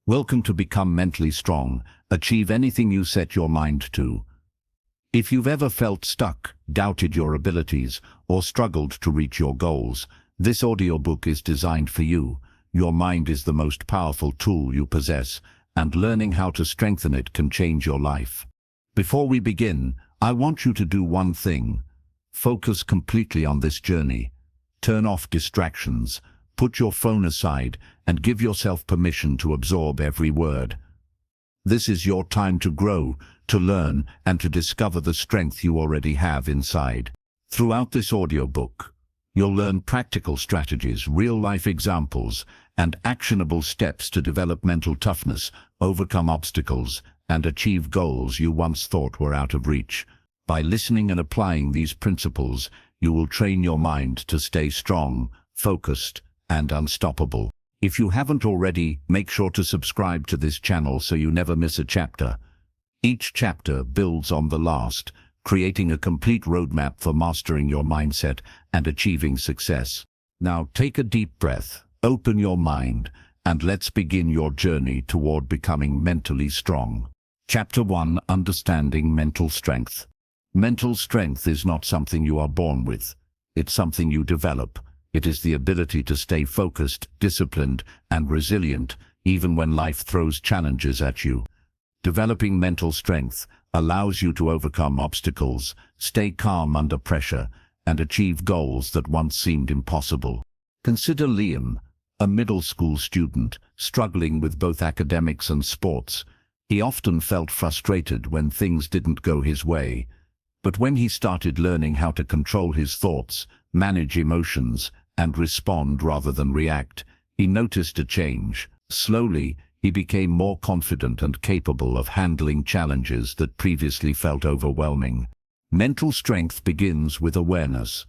Welcome to Become Mentally Strong. Achieve anything you set your mind to. If you've ever felt stuck, doubted your abilities, or struggled to reach your goals, this audiobook is designed for you. Your mind is the most powerful tool you possess, and learning how to strengthen it can change your life. Before we begin, I want you to do one thing. Focus completely on this journey. Turn off distractions. Put your phone aside and give yourself permission to absorb every word. This is your time to grow, to learn, and to discover the strength you already have inside. Throughout this audiobook, you'll learn practical strategies, real-life examples, and actionable steps to develop mental toughness, overcome obstacles, and achieve goals you once thought were out of reach. By listening and applying these principles, you will train your mind to stay strong, focused, and unstoppable. If you haven't already, make sure to subscribe to this channel so you never miss a chapter. Each chapter builds on the last, creating a complete roadmap for mastering your mindset and achieving success. Now take a deep breath, open your mind, and let's begin your journey toward becoming mentally strong. Chapter 1: Understanding Mental Strength. Mental strength is not something you are born with. It's something you develop. It is the ability to stay focused, disciplined, and resilient, even when life throws challenges at you. Developing mental strength allows you to overcome obstacles, stay calm under pressure, and achieve goals that once seemed impossible. Consider Liam, a middle school student, struggling with both academics and sports. He often felt frustrated when things didn't go his way. But when he started learning how to control his thoughts, manage emotions, and respond rather than react, he noticed a change. Slowly, he became more confident and capable of handling challenges that previously felt overwhelming. Mental strength begins with awareness.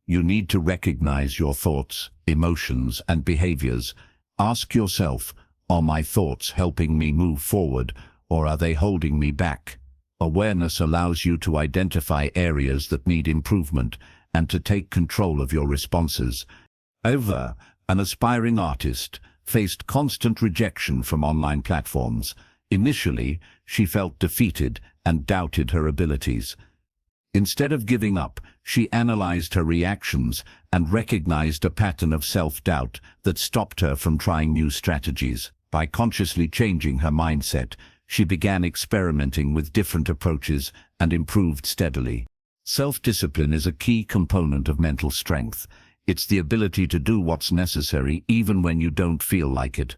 You need to recognize your thoughts, emotions, and behaviors. Ask yourself, are my thoughts helping me move forward, or are they holding me back? Awareness allows you to identify areas that need improvement and to take control of your responses. However, an aspiring artist faced constant rejection from online platforms. Initially, she felt defeated and doubted her abilities. Instead of giving up, she analyzed her reactions and recognized a pattern of self-doubt that stopped her from trying new strategies. By consciously changing her mindset, she began experimenting with different approaches and improved steadily. Self-discipline is a key component of mental strength. It's the ability to do what's necessary even when you don't feel like it.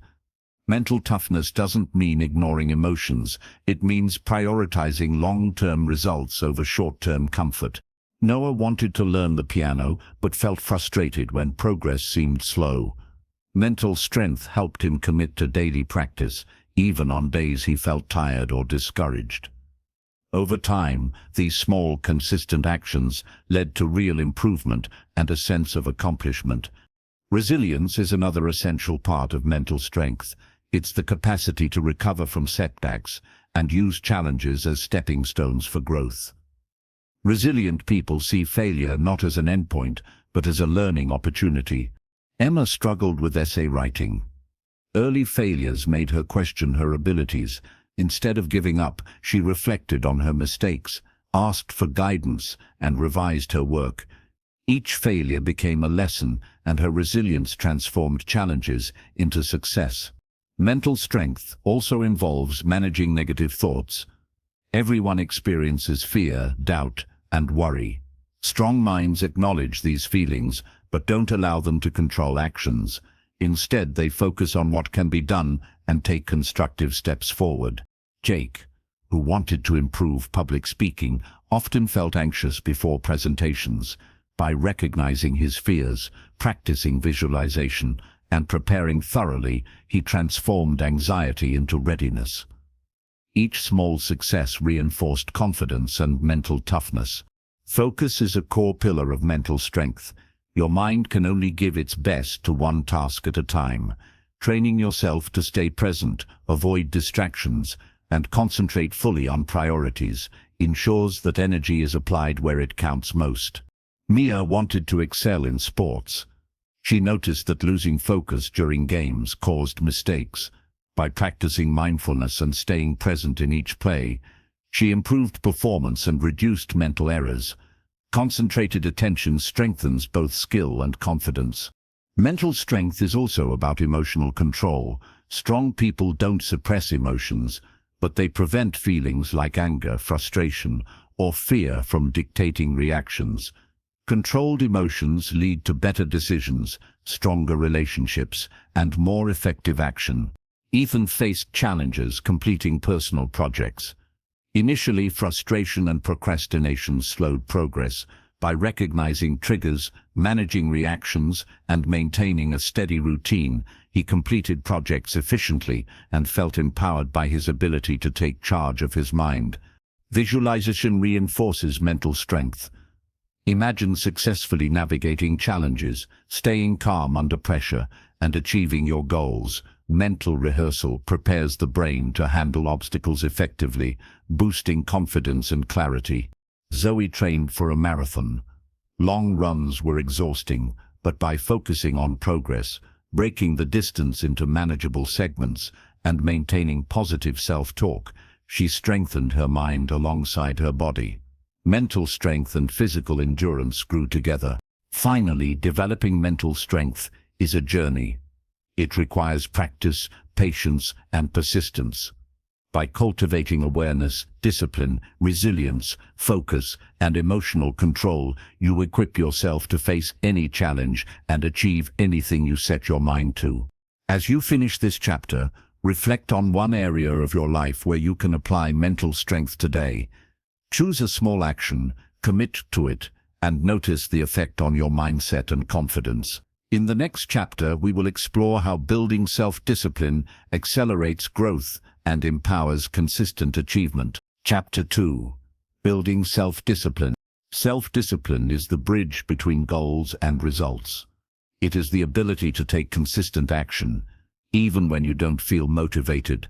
Mental toughness doesn't mean ignoring emotions. It means prioritizing long-term results over short-term comfort. Noah wanted to learn the piano, but felt frustrated when progress seemed slow. Mental strength helped him commit to daily practice, even on days he felt tired or discouraged. Over time, these small, consistent actions led to real improvement and a sense of accomplishment. Resilience is another essential part of mental strength. It's the capacity to recover from setbacks and use challenges as stepping stones for growth. Resilient people see failure not as an endpoint, but as a learning opportunity. Emma struggled with essay writing. Early failures made her question her abilities. Instead of giving up, she reflected on her mistakes, asked for guidance, and revised her work. Each failure became a lesson, and her resilience transformed challenges into success. Mental strength also involves managing negative thoughts. Everyone experiences fear, doubt, and worry. Strong minds acknowledge these feelings, but don't allow them to control actions. Instead, they focus on what can be done and take constructive steps forward. Jake, who wanted to improve public speaking, often felt anxious before presentations. By recognizing his fears, practicing visualization, and preparing thoroughly, he transformed anxiety into readiness. Each small success reinforced confidence and mental toughness. Focus is a core pillar of mental strength. Your mind can only give its best to one task at a time. Training yourself to stay present, avoid distractions, and concentrate fully on priorities ensures that energy is applied where it counts most. Mia wanted to excel in sports. She noticed that losing focus during games caused mistakes. By practicing mindfulness and staying present in each play, she improved performance and reduced mental errors. Concentrated attention strengthens both skill and confidence. Mental strength is also about emotional control. Strong people don't suppress emotions, but they prevent feelings like anger, frustration, or fear from dictating reactions. Controlled emotions lead to better decisions, stronger relationships, and more effective action. Ethan faced challenges completing personal projects. Initially, frustration and procrastination slowed progress. By recognizing triggers, managing reactions, and maintaining a steady routine, he completed projects efficiently and felt empowered by his ability to take charge of his mind. Visualization reinforces mental strength. Imagine successfully navigating challenges, staying calm under pressure, and achieving your goals. Mental rehearsal prepares the brain to handle obstacles effectively, boosting confidence and clarity. Zoe trained for a marathon. Long runs were exhausting, but by focusing on progress, breaking the distance into manageable segments, and maintaining positive self-talk, she strengthened her mind alongside her body. Mental strength and physical endurance grew together. Finally, developing mental strength is a journey. It requires practice, patience, and persistence. By cultivating awareness, discipline, resilience, focus, and emotional control, you equip yourself to face any challenge and achieve anything you set your mind to. As you finish this chapter, reflect on one area of your life where you can apply mental strength today. Choose a small action, commit to it, and notice the effect on your mindset and confidence. In the next chapter, we will explore how building self-discipline accelerates growth and empowers consistent achievement. Chapter 2. Building self-discipline. Self-discipline is the bridge between goals and results. It is the ability to take consistent action, even when you don't feel motivated,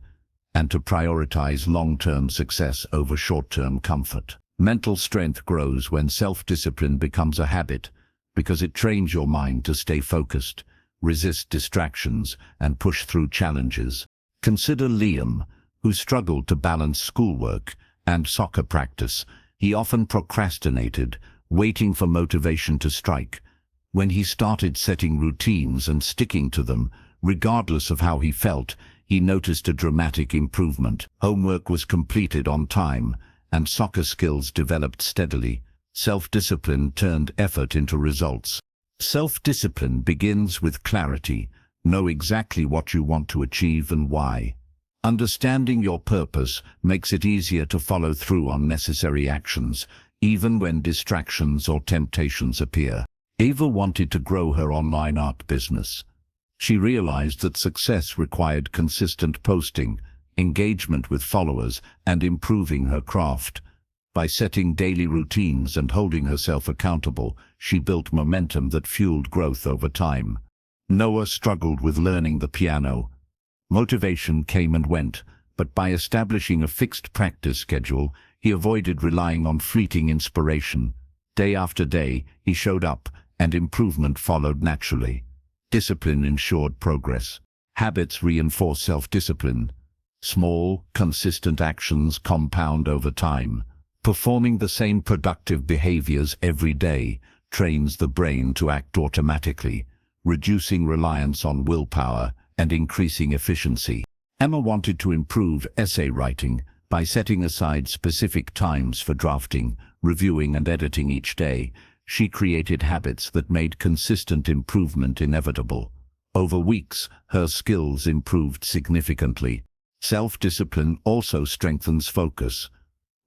and to prioritize long-term success over short-term comfort. Mental strength grows when self-discipline becomes a habit, because it trains your mind to stay focused, resist distractions, and push through challenges. Consider Liam, who struggled to balance schoolwork and soccer practice. He often procrastinated, waiting for motivation to strike. When he started setting routines and sticking to them, regardless of how he felt, he noticed a dramatic improvement. Homework was completed on time, and soccer skills developed steadily. Self-discipline turned effort into results. Self-discipline begins with clarity. Know exactly what you want to achieve and why. Understanding your purpose makes it easier to follow through on necessary actions, even when distractions or temptations appear. Ava wanted to grow her online art business. She realized that success required consistent posting, engagement with followers, and improving her craft. By setting daily routines and holding herself accountable, she built momentum that fueled growth over time. Noah struggled with learning the piano. Motivation came and went, but by establishing a fixed practice schedule, he avoided relying on fleeting inspiration. Day after day, he showed up, and improvement followed naturally. Discipline ensured progress. Habits reinforce self-discipline. Small, consistent actions compound over time. Performing the same productive behaviors every day trains the brain to act automatically, reducing reliance on willpower and increasing efficiency. Emma wanted to improve essay writing by setting aside specific times for drafting, reviewing, and editing each day. She created habits that made consistent improvement inevitable. Over weeks, her skills improved significantly. Self-discipline also strengthens focus.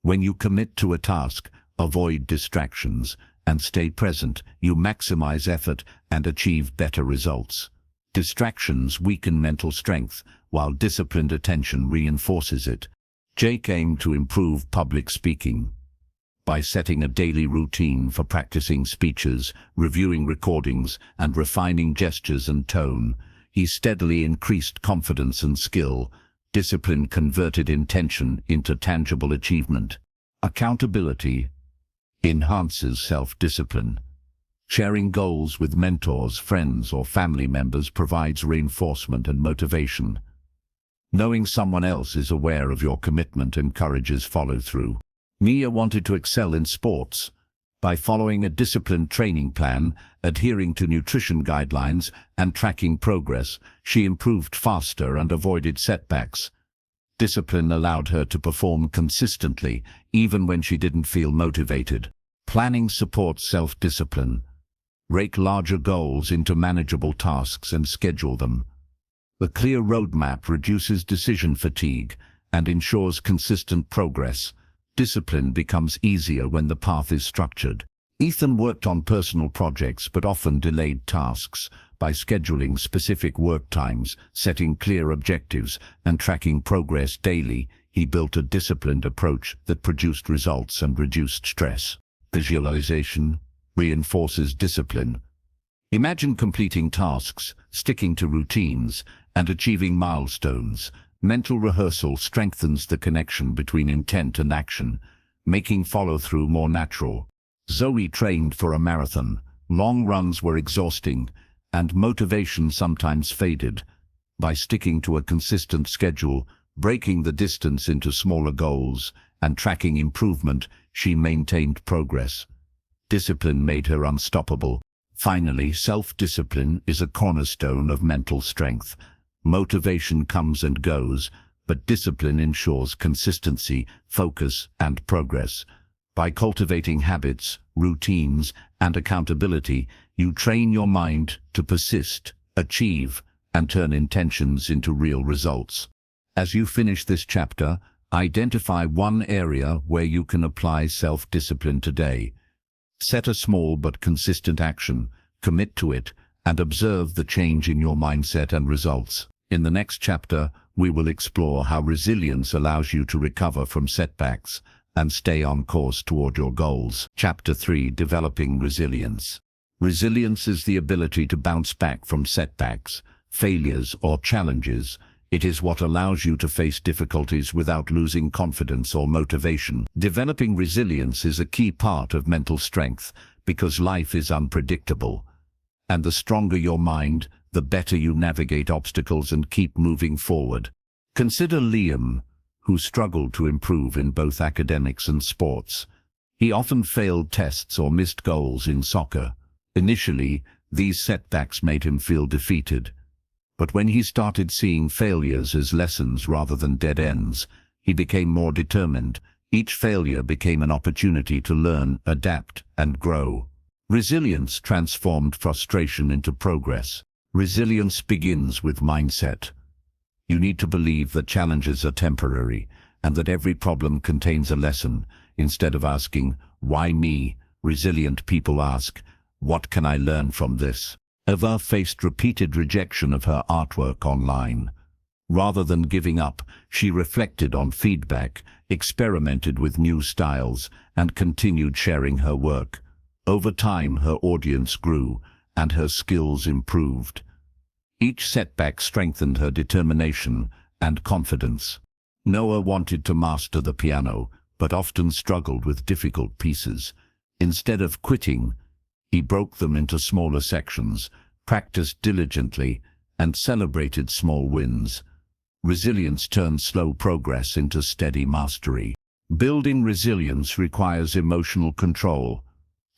When you commit to a task, avoid distractions, and stay present, you maximize effort and achieve better results. Distractions weaken mental strength, while disciplined attention reinforces it. Jake aimed to improve public speaking. By setting a daily routine for practicing speeches, reviewing recordings, and refining gestures and tone, he steadily increased confidence and skill. Discipline converted intention into tangible achievement. Accountability enhances self-discipline. Sharing goals with mentors, friends, or family members provides reinforcement and motivation. Knowing someone else is aware of your commitment encourages follow-through. Mia wanted to excel in sports. By following a disciplined training plan, adhering to nutrition guidelines, and tracking progress, she improved faster and avoided setbacks. Discipline allowed her to perform consistently, even when she didn't feel motivated. Planning supports self-discipline. Break larger goals into manageable tasks and schedule them. The clear roadmap reduces decision fatigue and ensures consistent progress. Discipline becomes easier when the path is structured. Ethan worked on personal projects but often delayed tasks. By scheduling specific work times, setting clear objectives, and tracking progress daily, he built a disciplined approach that produced results and reduced stress. Visualization reinforces discipline. Imagine completing tasks, sticking to routines, and achieving milestones. Mental rehearsal strengthens the connection between intent and action, making follow-through more natural. Zoe trained for a marathon. Long runs were exhausting, and motivation sometimes faded. By sticking to a consistent schedule, breaking the distance into smaller goals, and tracking improvement, she maintained progress. Discipline made her unstoppable. Finally, self-discipline is a cornerstone of mental strength. Motivation comes and goes, but discipline ensures consistency, focus, and progress. By cultivating habits, routines, and accountability, you train your mind to persist, achieve, and turn intentions into real results. As you finish this chapter, identify one area where you can apply self-discipline today. Set a small but consistent action, commit to it, and observe the change in your mindset and results. In the next chapter, we will explore how resilience allows you to recover from setbacks and stay on course toward your goals. Chapter 3: Developing Resilience. Resilience is the ability to bounce back from setbacks, failures, or challenges. It is what allows you to face difficulties without losing confidence or motivation. Developing resilience is a key part of mental strength because life is unpredictable. And the stronger your mind, the better you navigate obstacles and keep moving forward. Consider Liam, who struggled to improve in both academics and sports. He often failed tests or missed goals in soccer. Initially, these setbacks made him feel defeated. But when he started seeing failures as lessons rather than dead ends, he became more determined. Each failure became an opportunity to learn, adapt, and grow. Resilience transformed frustration into progress. Resilience begins with mindset. You need to believe that challenges are temporary and that every problem contains a lesson. Instead of asking, "Why me?" resilient people ask, "What can I learn from this?" Eva faced repeated rejection of her artwork online. Rather than giving up, she reflected on feedback, experimented with new styles, and continued sharing her work. Over time, her audience grew, and her skills improved. Each setback strengthened her determination and confidence. Noah wanted to master the piano, but often struggled with difficult pieces. Instead of quitting, he broke them into smaller sections, practiced diligently, and celebrated small wins. Resilience turned slow progress into steady mastery. Building resilience requires emotional control.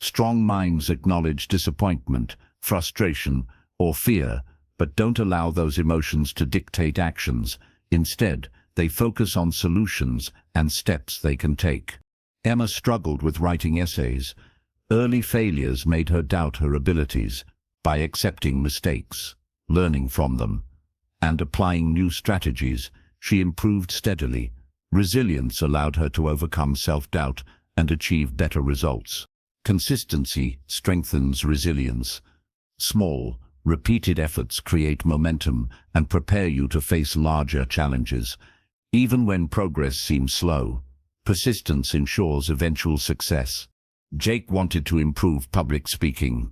Strong minds acknowledge disappointment, frustration, or fear, but don't allow those emotions to dictate actions. Instead, they focus on solutions and steps they can take. Emma struggled with writing essays. Early failures made her doubt her abilities. By accepting mistakes, learning from them, and applying new strategies, she improved steadily. Resilience allowed her to overcome self-doubt and achieve better results. Consistency strengthens resilience. Small, repeated efforts create momentum and prepare you to face larger challenges. Even when progress seems slow, persistence ensures eventual success. Jake wanted to improve public speaking.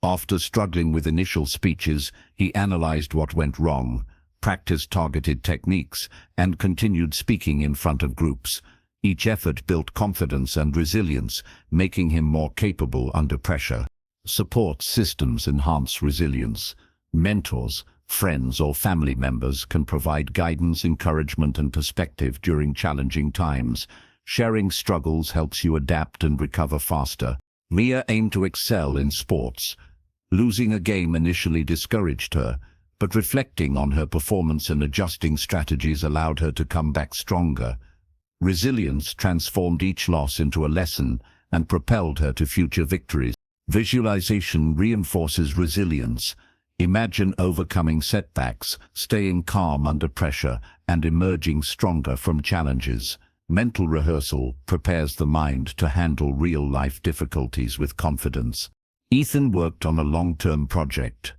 After struggling with initial speeches, he analyzed what went wrong, practiced targeted techniques, and continued speaking in front of groups. Each effort built confidence and resilience, making him more capable under pressure. Support systems enhance resilience. Mentors, friends or family members can provide guidance, encouragement and perspective during challenging times. Sharing struggles helps you adapt and recover faster. Mia aimed to excel in sports. Losing a game initially discouraged her, but reflecting on her performance and adjusting strategies allowed her to come back stronger. Resilience transformed each loss into a lesson and propelled her to future victories. Visualization reinforces resilience. Imagine overcoming setbacks, staying calm under pressure, and emerging stronger from challenges. Mental rehearsal prepares the mind to handle real-life difficulties with confidence. Ethan worked on a long-term project.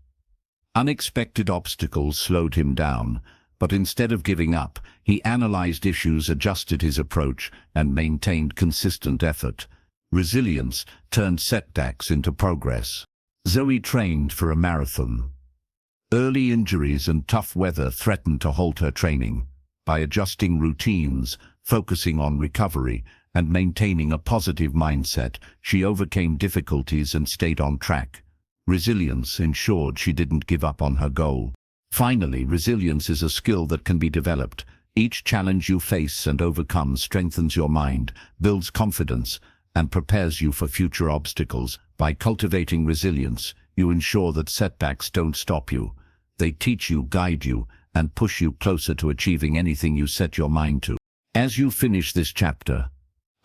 Unexpected obstacles slowed him down, but instead of giving up, he analyzed issues, adjusted his approach, and maintained consistent effort. Resilience turned setbacks into progress. Zoe trained for a marathon. Early injuries and tough weather threatened to halt her training. By adjusting routines, focusing on recovery, and maintaining a positive mindset, she overcame difficulties and stayed on track. Resilience ensured she didn't give up on her goal. Finally, resilience is a skill that can be developed. Each challenge you face and overcome strengthens your mind, builds confidence, and prepares you for future obstacles. By cultivating resilience, you ensure that setbacks don't stop you. They teach you, guide you, and push you closer to achieving anything you set your mind to. As you finish this chapter,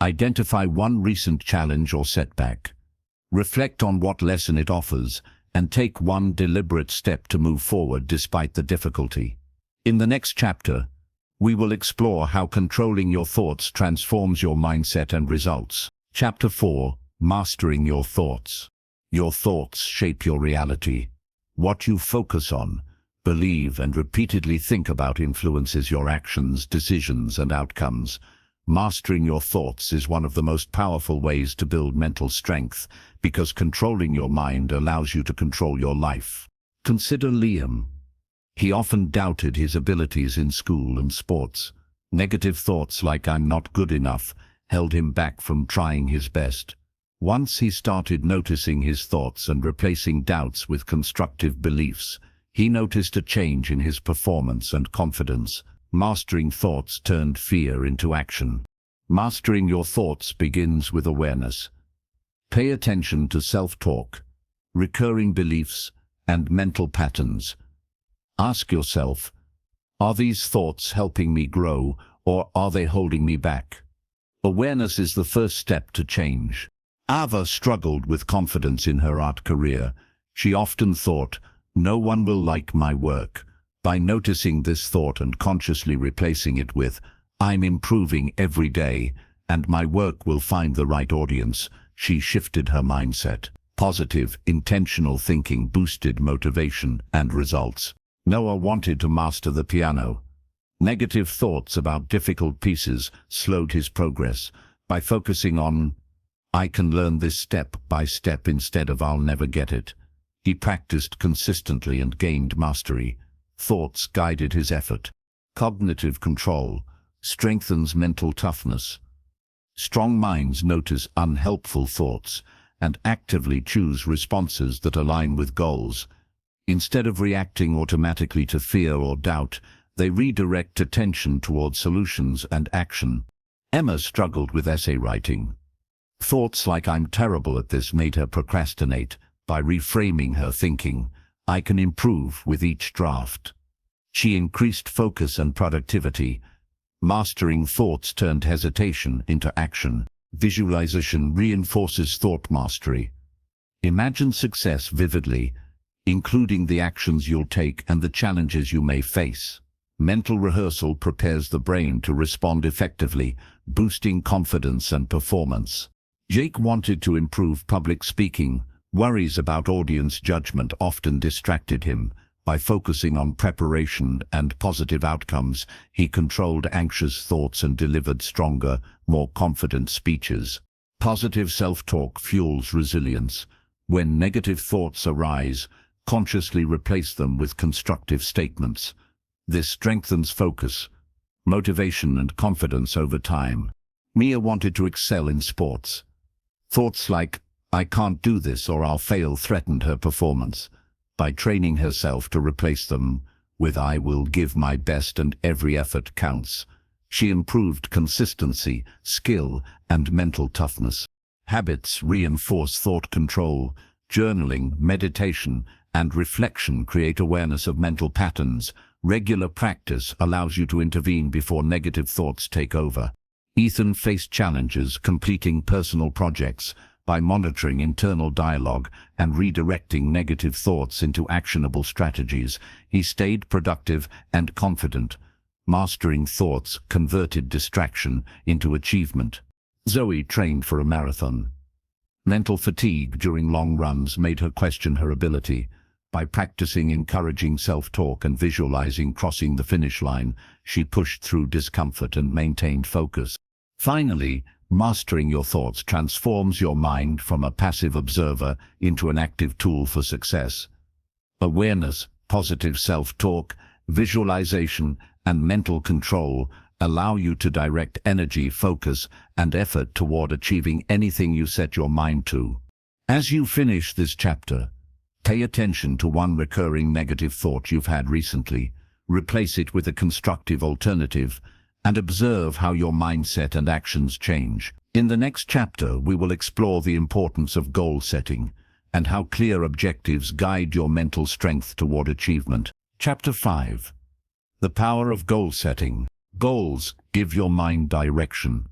identify one recent challenge or setback. Reflect on what lesson it offers, and take one deliberate step to move forward despite the difficulty. In the next chapter, we will explore how controlling your thoughts transforms your mindset and results. Chapter 4: Mastering your thoughts. Your thoughts shape your reality. What you focus on, believe, and repeatedly think about influences your actions, decisions, and outcomes. Mastering your thoughts is one of the most powerful ways to build mental strength, because controlling your mind allows you to control your life. Consider Liam. He often doubted his abilities in school and sports. Negative thoughts like "I'm not good enough" held him back from trying his best. Once he started noticing his thoughts and replacing doubts with constructive beliefs, he noticed a change in his performance and confidence. Mastering thoughts turned fear into action. Mastering your thoughts begins with awareness. Pay attention to self-talk, recurring beliefs, and mental patterns. Ask yourself, are these thoughts helping me grow, or are they holding me back? Awareness is the first step to change. Ava struggled with confidence in her art career. She often thought, "No one will like my work." By noticing this thought and consciously replacing it with, "I'm improving every day, and my work will find the right audience," she shifted her mindset. Positive, intentional thinking boosted motivation and results. Noah wanted to master the piano. Negative thoughts about difficult pieces slowed his progress. By focusing on, "I can learn this step by step," instead of "I'll never get it," he practiced consistently and gained mastery. Thoughts guided his effort. Cognitive control strengthens mental toughness. Strong minds notice unhelpful thoughts and actively choose responses that align with goals. Instead of reacting automatically to fear or doubt, they redirect attention toward solutions and action. Emma struggled with essay writing. Thoughts like "I'm terrible at this" made her procrastinate. By reframing her thinking, "I can improve with each draft," she increased focus and productivity. Mastering thoughts turned hesitation into action. Visualization reinforces thought mastery. Imagine success vividly, including the actions you'll take and the challenges you may face. Mental rehearsal prepares the brain to respond effectively, boosting confidence and performance. Jake wanted to improve public speaking. Worries about audience judgment often distracted him. By focusing on preparation and positive outcomes, he controlled anxious thoughts and delivered stronger, more confident speeches. Positive self-talk fuels resilience. When negative thoughts arise, consciously replace them with constructive statements. This strengthens focus, motivation, and confidence over time. Mia wanted to excel in sports. Thoughts like "I can't do this" or "I'll fail" threatened her performance. by training herself to replace them with "I will give my best and every effort counts." She improved consistency, skill, and mental toughness. Habits reinforce thought control. Journaling, meditation, and reflection create awareness of mental patterns. Regular practice allows you to intervene before negative thoughts take over. Ethan faced challenges completing personal projects. By monitoring internal dialogue and redirecting negative thoughts into actionable strategies, he stayed productive and confident. Mastering thoughts converted distraction into achievement. Zoe trained for a marathon. Mental fatigue during long runs made her question her ability. By practicing encouraging self-talk and visualizing crossing the finish line, she pushed through discomfort and maintained focus. Finally, mastering your thoughts transforms your mind from a passive observer into an active tool for success. Awareness, positive self-talk, visualization, and mental control allow you to direct energy, focus, and effort toward achieving anything you set your mind to. As you finish this chapter, pay attention to one recurring negative thought you've had recently. Replace it with a constructive alternative, and observe how your mindset and actions change. In the next chapter, we will explore the importance of goal setting and how clear objectives guide your mental strength toward achievement. Chapter 5. The power of goal setting. Goals give your mind direction.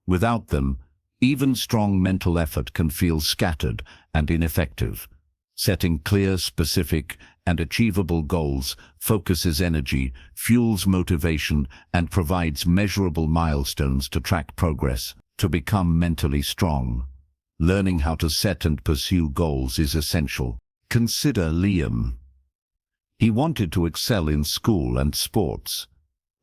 Without them, even strong mental effort can feel scattered and ineffective. Setting clear, specific, and achievable goals focuses energy, fuels motivation, and provides measurable milestones to track progress. To become mentally strong, learning how to set and pursue goals is essential. Consider Liam. He wanted to excel in school and sports,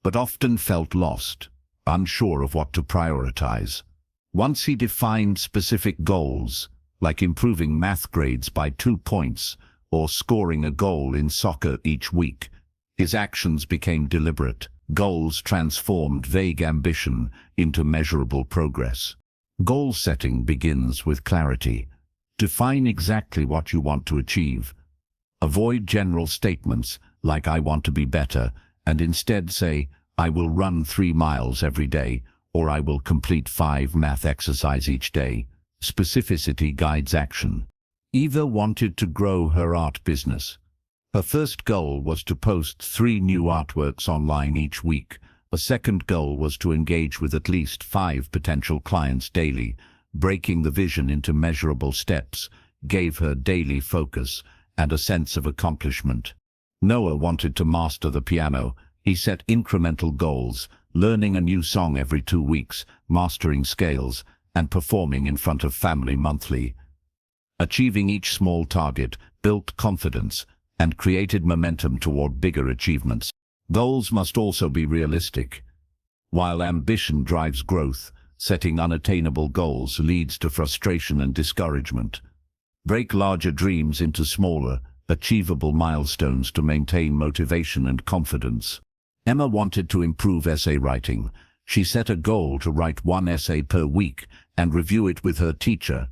but often felt lost, unsure of what to prioritize. Once he defined specific goals, like improving math grades by 2 points or scoring a goal in soccer each week, his actions became deliberate. Goals transformed vague ambition into measurable progress. Goal setting begins with clarity. Define exactly what you want to achieve. Avoid general statements like "I want to be better," and instead say, "I will run 3 miles every day," or "I will complete 5 math exercises each day." Specificity guides action. Eva wanted to grow her art business. Her first goal was to post 3 new artworks online each week. A second goal was to engage with at least 5 potential clients daily. Breaking the vision into measurable steps gave her daily focus and a sense of accomplishment. Noah wanted to master the piano. He set incremental goals, learning a new song every 2 weeks, mastering scales, and performing in front of family monthly. Achieving each small target built confidence and created momentum toward bigger achievements. Goals must also be realistic. While ambition drives growth, setting unattainable goals leads to frustration and discouragement. Break larger dreams into smaller, achievable milestones to maintain motivation and confidence. Emma wanted to improve essay writing. She set a goal to write 1 essay per week and review it with her teacher.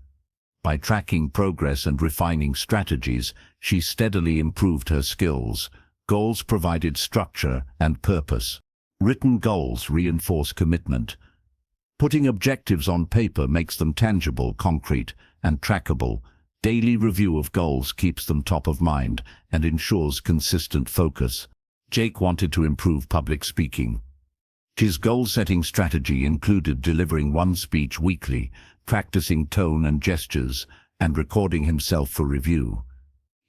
By tracking progress and refining strategies, she steadily improved her skills. Goals provided structure and purpose. Written goals reinforce commitment. Putting objectives on paper makes them tangible, concrete, and trackable. Daily review of goals keeps them top of mind and ensures consistent focus. Jake wanted to improve public speaking. His goal-setting strategy included delivering 1 speech weekly, practicing tone and gestures, and recording himself for review.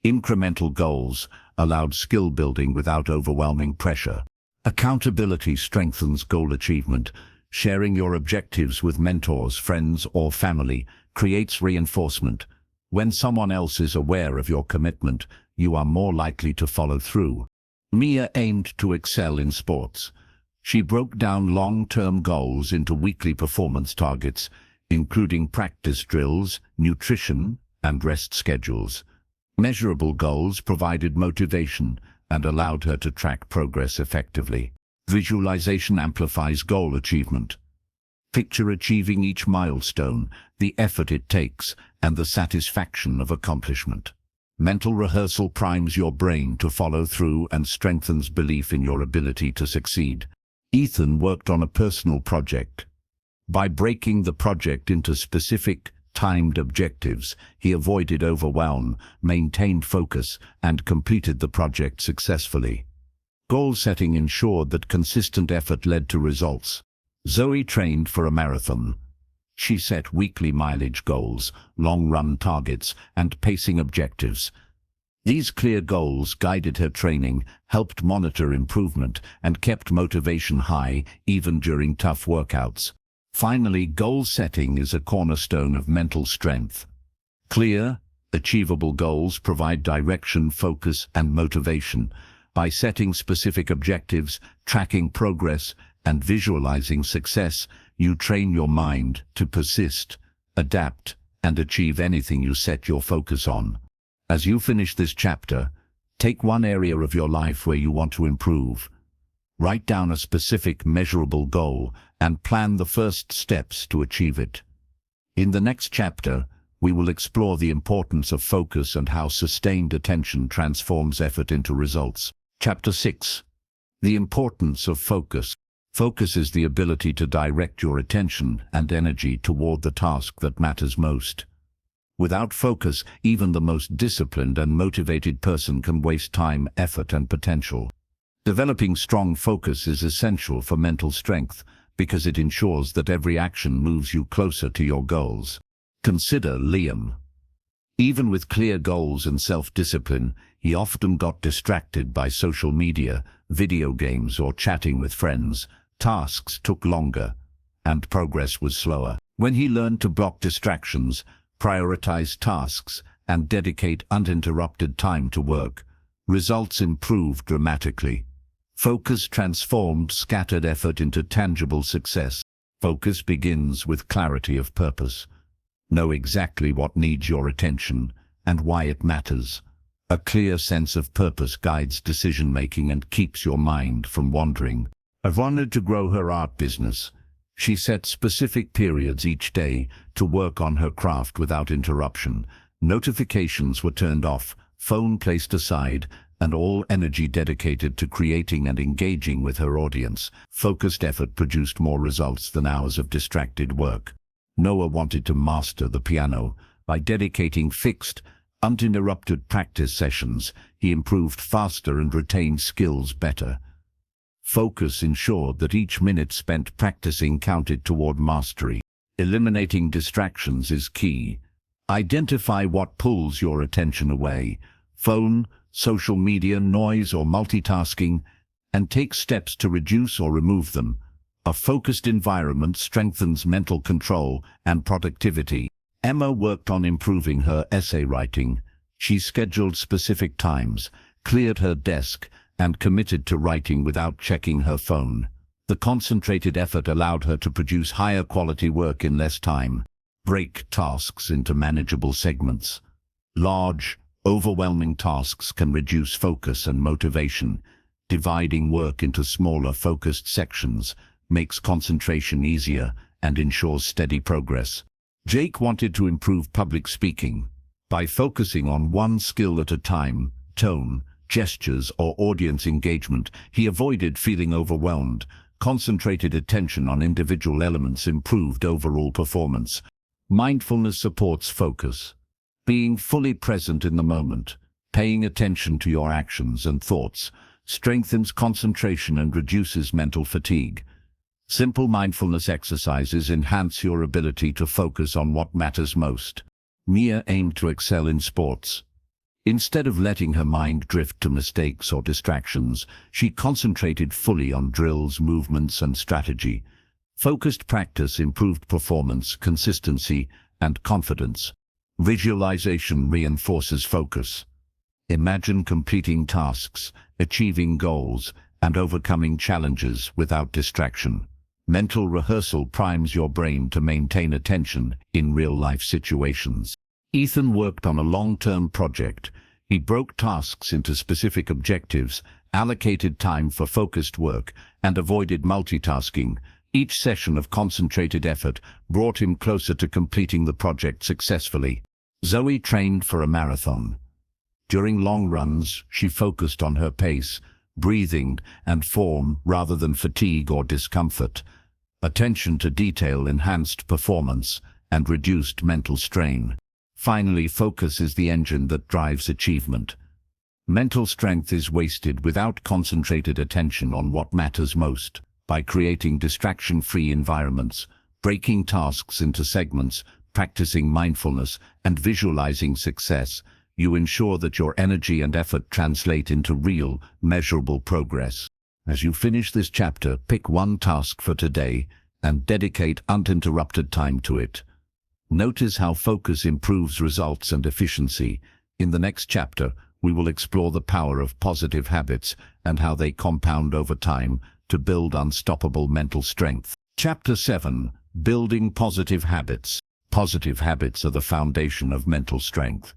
Incremental goals allowed skill building without overwhelming pressure. Accountability strengthens goal achievement. Sharing your objectives with mentors, friends, or family creates reinforcement. When someone else is aware of your commitment, you are more likely to follow through. Mia aimed to excel in sports. She broke down long-term goals into weekly performance targets, including practice drills, nutrition, and rest schedules. Measurable goals provided motivation and allowed her to track progress effectively. Visualization amplifies goal achievement. Picture achieving each milestone, the effort it takes, and the satisfaction of accomplishment. Mental rehearsal primes your brain to follow through and strengthens belief in your ability to succeed. Ethan worked on a personal project. By breaking the project into specific, timed objectives, he avoided overwhelm, maintained focus, and completed the project successfully. Goal setting ensured that consistent effort led to results. Zoe trained for a marathon. She set weekly mileage goals, long-run targets, and pacing objectives. These clear goals guided her training, helped monitor improvement, and kept motivation high even during tough workouts. Finally, goal setting is a cornerstone of mental strength. Clear, achievable goals provide direction, focus, and motivation. By setting specific objectives, tracking progress, and visualizing success, you train your mind to persist, adapt, and achieve anything you set your focus on. As you finish this chapter, take one area of your life where you want to improve. Write down a specific, measurable goal and plan the first steps to achieve it. In the next chapter, we will explore the importance of focus and how sustained attention transforms effort into results. Chapter 6. The importance of focus. Focus is the ability to direct your attention and energy toward the task that matters most. Without focus, even the most disciplined and motivated person can waste time, effort, and potential. Developing strong focus is essential for mental strength because it ensures that every action moves you closer to your goals. Consider Liam. Even with clear goals and self-discipline, he often got distracted by social media, video games, or chatting with friends. Tasks took longer, and progress was slower. When he learned to block distractions, prioritize tasks, and dedicate uninterrupted time to work, results improved dramatically. Focus transformed scattered effort into tangible success. Focus begins with clarity of purpose. Know exactly what needs your attention and why it matters. A clear sense of purpose guides decision-making and keeps your mind from wandering. I've wanted to grow her art business. She set specific periods each day to work on her craft without interruption. Notifications were turned off, phone placed aside, and all energy dedicated to creating and engaging with her audience. Focused effort produced more results than hours of distracted work. Noah wanted to master the piano. By dedicating fixed, uninterrupted practice sessions, he improved faster and retained skills better. Focus ensured that each minute spent practicing counted toward mastery. Eliminating distractions is key. Identify what pulls your attention away: phone, social media, noise, or multitasking, and take steps to reduce or remove them. A focused environment strengthens mental control and productivity. Emma worked on improving her essay writing. She scheduled specific times, cleared her desk, and committed to writing without checking her phone. The concentrated effort allowed her to produce higher quality work in less time. Break tasks into manageable segments. Large, overwhelming tasks can reduce focus and motivation. Dividing work into smaller, focused sections makes concentration easier and ensures steady progress. Jake wanted to improve public speaking. By focusing on one skill at a time, tone, gestures, or audience engagement, he avoided feeling overwhelmed. Concentrated attention on individual elements improved overall performance. Mindfulness supports focus. Being fully present in the moment, paying attention to your actions and thoughts, strengthens concentration and reduces mental fatigue. Simple mindfulness exercises enhance your ability to focus on what matters most. Mia aimed to excel in sports. Instead of letting her mind drift to mistakes or distractions, she concentrated fully on drills, movements, and strategy. Focused practice improved performance, consistency, and confidence. Visualization reinforces focus. Imagine completing tasks, achieving goals, and overcoming challenges without distraction. Mental rehearsal primes your brain to maintain attention in real-life situations. Ethan worked on a long-term project. He broke tasks into specific objectives, allocated time for focused work, and avoided multitasking. Each session of concentrated effort brought him closer to completing the project successfully. Zoe trained for a marathon. During long runs, she focused on her pace, breathing, and form rather than fatigue or discomfort. Attention to detail enhanced performance and reduced mental strain. Finally, focus is the engine that drives achievement. Mental strength is wasted without concentrated attention on what matters most. By creating distraction-free environments, breaking tasks into segments, practicing mindfulness, and visualizing success, you ensure that your energy and effort translate into real, measurable progress. As you finish this chapter, pick one task for today and dedicate uninterrupted time to it. Notice how focus improves results and efficiency. In the next chapter, we will explore the power of positive habits and how they compound over time to build unstoppable mental strength. Chapter 7. Building Positive Habits. Positive habits are the foundation of mental strength.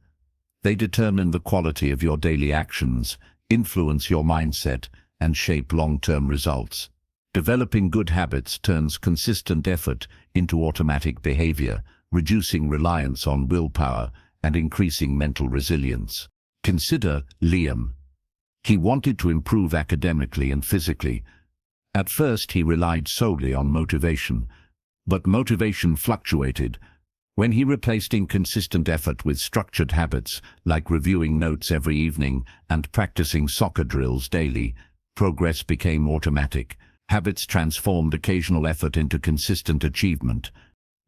They determine the quality of your daily actions, influence your mindset, and shape long-term results. Developing good habits turns consistent effort into automatic behavior, reducing reliance on willpower and increasing mental resilience. Consider Liam. He wanted to improve academically and physically. At first, he relied solely on motivation, but motivation fluctuated. When he replaced inconsistent effort with structured habits, like reviewing notes every evening and practicing soccer drills daily, progress became automatic. Habits transformed occasional effort into consistent achievement.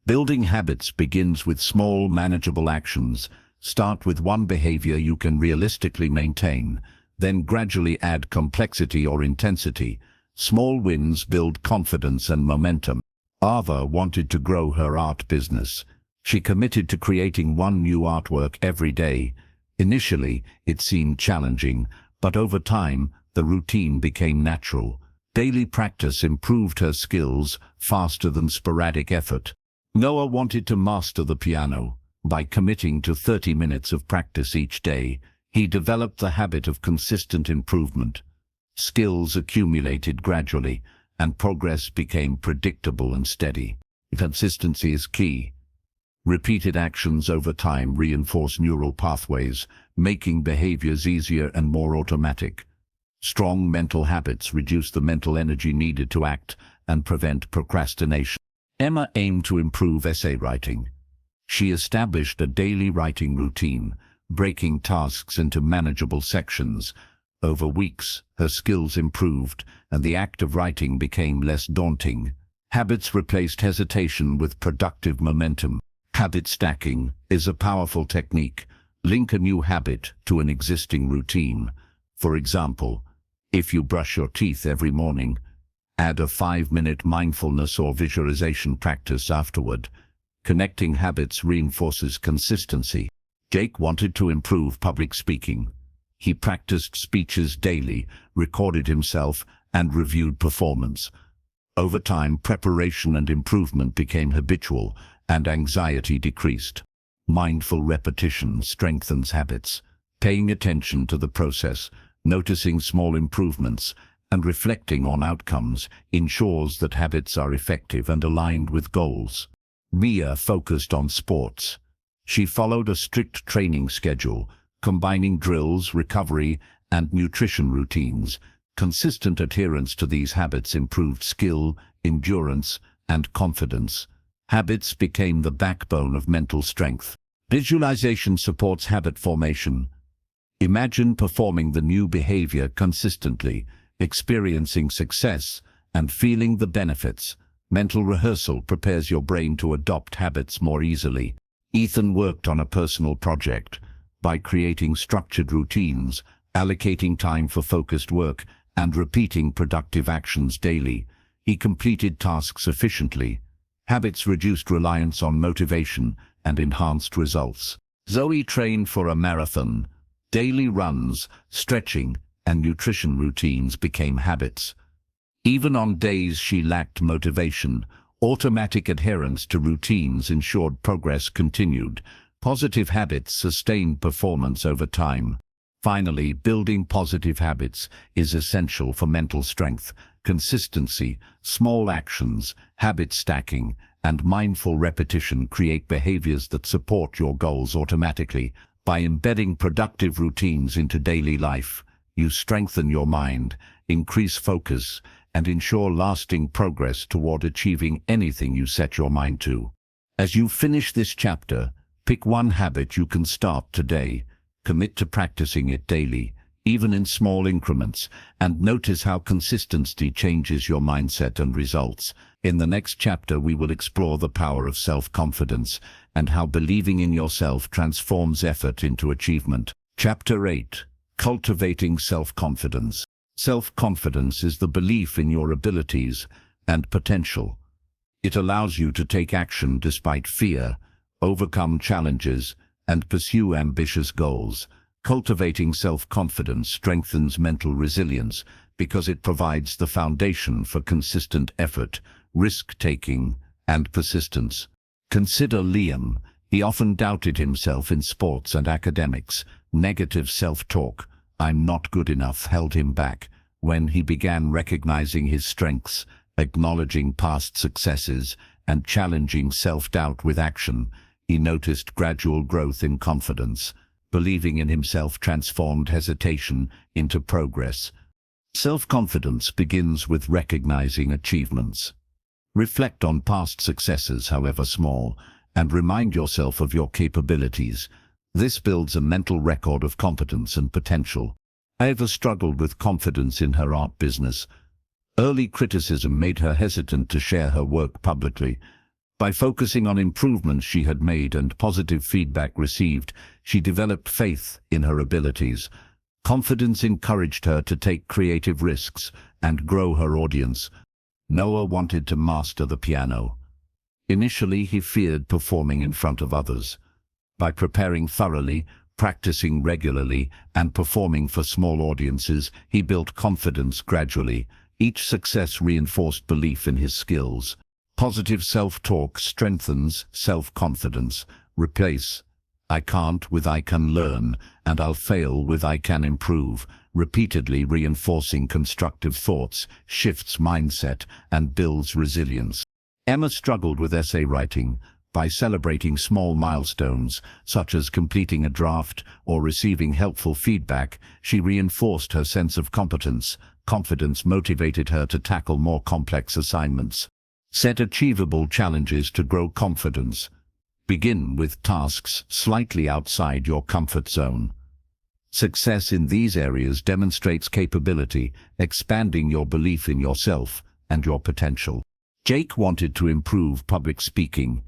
Building habits begins with small, manageable actions. Start with one behavior you can realistically maintain, then gradually add complexity or intensity. Small wins build confidence and momentum. Ava wanted to grow her art business. She committed to creating one new artwork every day. Initially, it seemed challenging, but over time, the routine became natural. Daily practice improved her skills faster than sporadic effort. Noah wanted to master the piano. By committing to 30 minutes of practice each day, he developed the habit of consistent improvement. Skills accumulated gradually, and progress became predictable and steady. Consistency is key. Repeated actions over time reinforce neural pathways, making behaviors easier and more automatic. Strong mental habits reduce the mental energy needed to act and prevent procrastination. Emma aimed to improve essay writing. She established a daily writing routine, breaking tasks into manageable sections. Over weeks, her skills improved, and the act of writing became less daunting. Habits replaced hesitation with productive momentum. Habit stacking is a powerful technique. Link a new habit to an existing routine. For example, if you brush your teeth every morning, add a 5-minute mindfulness or visualization practice afterward. Connecting habits reinforces consistency. Jake wanted to improve public speaking. He practiced speeches daily, recorded himself, and reviewed performance. Over time, preparation and improvement became habitual, and anxiety decreased. Mindful repetition strengthens habits. Paying attention to the process, noticing small improvements, and reflecting on outcomes ensures that habits are effective and aligned with goals. Mia focused on sports. She followed a strict training schedule, combining drills, recovery, and nutrition routines. Consistent adherence to these habits improved skill, endurance, and confidence. Habits became the backbone of mental strength. Visualization supports habit formation. Imagine performing the new behavior consistently, experiencing success, and feeling the benefits. Mental rehearsal prepares your brain to adopt habits more easily. Ethan worked on a personal project. By creating structured routines, allocating time for focused work, and repeating productive actions daily, he completed tasks efficiently. Habits reduced reliance on motivation and enhanced results. Zoe trained for a marathon. Daily runs, stretching, and nutrition routines became habits. Even on days she lacked motivation, automatic adherence to routines ensured progress continued. Positive habits sustained performance over time. Finally, building positive habits is essential for mental strength. Consistency, small actions, habit stacking, and mindful repetition create behaviors that support your goals automatically. By embedding productive routines into daily life, you strengthen your mind, increase focus, and ensure lasting progress toward achieving anything you set your mind to. As you finish this chapter, pick one habit you can start today. Commit to practicing it daily, even in small increments, and notice how consistency changes your mindset and results. In the next chapter, we will explore the power of self-confidence and how believing in yourself transforms effort into achievement. Chapter 8. Cultivating self-confidence. Self-confidence is the belief in your abilities and potential. It allows you to take action despite fear, overcome challenges, and pursue ambitious goals. Cultivating self-confidence strengthens mental resilience because it provides the foundation for consistent effort, risk-taking, and persistence. Consider Liam. He often doubted himself in sports and academics. Negative self-talk, "I'm not good enough," held him back. When he began recognizing his strengths, acknowledging past successes, and challenging self-doubt with action, he noticed gradual growth in confidence. Believing in himself transformed hesitation into progress. Self-confidence begins with recognizing achievements. Reflect on past successes, however small, and remind yourself of your capabilities. This builds a mental record of competence and potential. Ava struggled with confidence in her art business. Early criticism made her hesitant to share her work publicly. By focusing on improvements she had made and positive feedback received, she developed faith in her abilities. Confidence encouraged her to take creative risks and grow her audience. Noah wanted to master the piano. Initially, he feared performing in front of others. By preparing thoroughly, practicing regularly, and performing for small audiences, he built confidence gradually. Each success reinforced belief in his skills. Positive self-talk strengthens self-confidence. Replace "I can't" with "I can learn," and "I'll fail" with "I can improve." Repeatedly reinforcing constructive thoughts shifts mindset and builds resilience. Emma struggled with essay writing. By celebrating small milestones, such as completing a draft or receiving helpful feedback, she reinforced her sense of competence. Confidence motivated her to tackle more complex assignments. Set achievable challenges to grow confidence. Begin with tasks slightly outside your comfort zone. Success in these areas demonstrates capability, expanding your belief in yourself and your potential. Jake wanted to improve public speaking.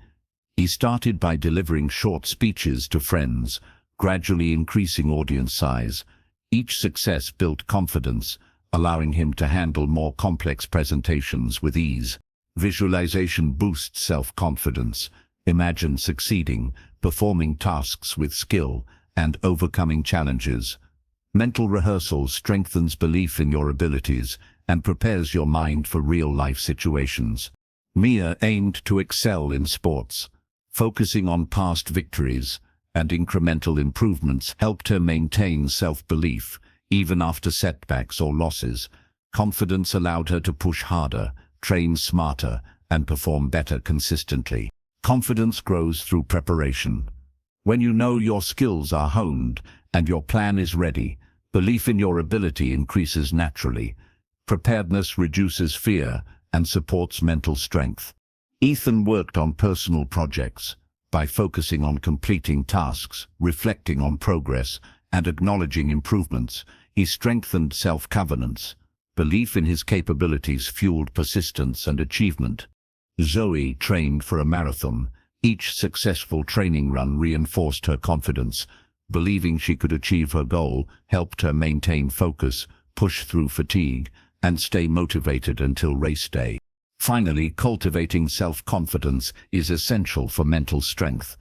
He started by delivering short speeches to friends, gradually increasing audience size. Each success built confidence, allowing him to handle more complex presentations with ease. Visualization boosts self-confidence. Imagine succeeding, performing tasks with skill, and overcoming challenges. Mental rehearsal strengthens belief in your abilities and prepares your mind for real-life situations. Mia aimed to excel in sports. Focusing on past victories and incremental improvements helped her maintain self-belief, even after setbacks or losses. Confidence allowed her to push harder, train smarter, and perform better consistently. Confidence grows through preparation. When you know your skills are honed and your plan is ready, belief in your ability increases naturally. Preparedness reduces fear and supports mental strength. Ethan worked on personal projects. By focusing on completing tasks, reflecting on progress, and acknowledging improvements, he strengthened self-confidence. Belief in his capabilities fueled persistence and achievement. Zoe trained for a marathon. Each successful training run reinforced her confidence. Believing she could achieve her goal helped her maintain focus, push through fatigue, and stay motivated until race day. Finally, cultivating self-confidence is essential for mental strength.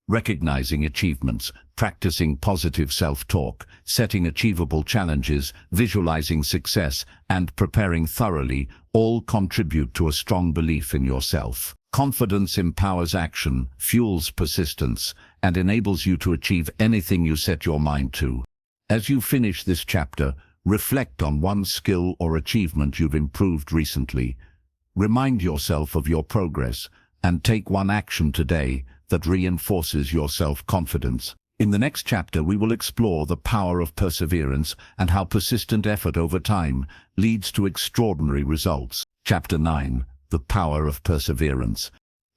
Recognizing achievements, practicing positive self-talk, setting achievable challenges, visualizing success, and preparing thoroughly all contribute to a strong belief in yourself. Confidence empowers action, fuels persistence, and enables you to achieve anything you set your mind to. As you finish this chapter, reflect on one skill or achievement you've improved recently. Remind yourself of your progress and take one action today that reinforces your self-confidence. In the next chapter, we will explore the power of perseverance and how persistent effort over time leads to extraordinary results. Chapter 9. The power of perseverance.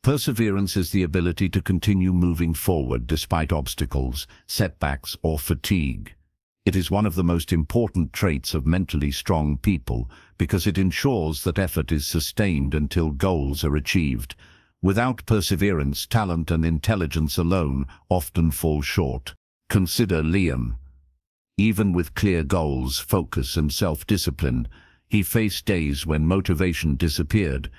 Perseverance is the ability to continue moving forward despite obstacles, setbacks, or fatigue. It is one of the most important traits of mentally strong people because it ensures that effort is sustained until goals are achieved. Without perseverance, talent and intelligence alone often fall short. Consider Liam. Even with clear goals, focus, and self-discipline, he faced days when motivation disappeared.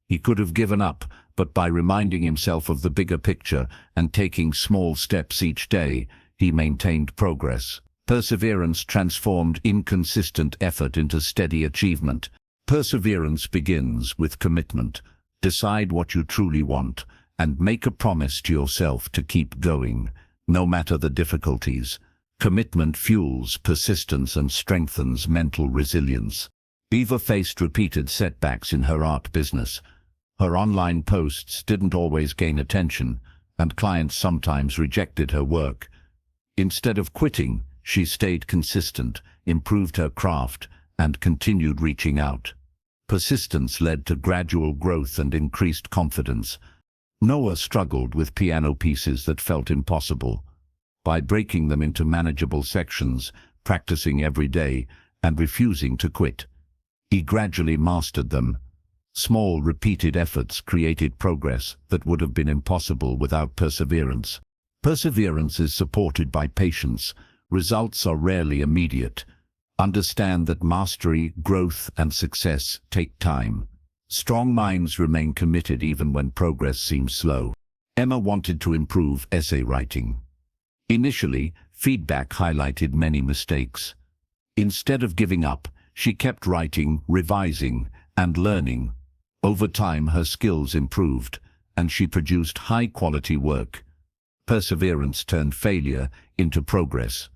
He could have given up, but by reminding himself of the bigger picture and taking small steps each day, he maintained progress. Perseverance transformed inconsistent effort into steady achievement. Perseverance begins with commitment. Decide what you truly want and make a promise to yourself to keep going, no matter the difficulties. Commitment fuels persistence and strengthens mental resilience. Beaver faced repeated setbacks in her art business. Her online posts didn't always gain attention, and clients sometimes rejected her work. Instead of quitting, she stayed consistent, improved her craft, and continued reaching out. Persistence led to gradual growth and increased confidence. Noah struggled with piano pieces that felt impossible. By breaking them into manageable sections, practicing every day, and refusing to quit, he gradually mastered them. Small, repeated efforts created progress that would have been impossible without perseverance. Perseverance is supported by patience. Results are rarely immediate. Understand that mastery, growth, and success take time. Strong minds remain committed even when progress seems slow. Emma wanted to improve essay writing. Initially, feedback highlighted many mistakes. Instead of giving up, she kept writing, revising, and learning. Over time, her skills improved, and she produced high-quality work. Perseverance turned failure into progress.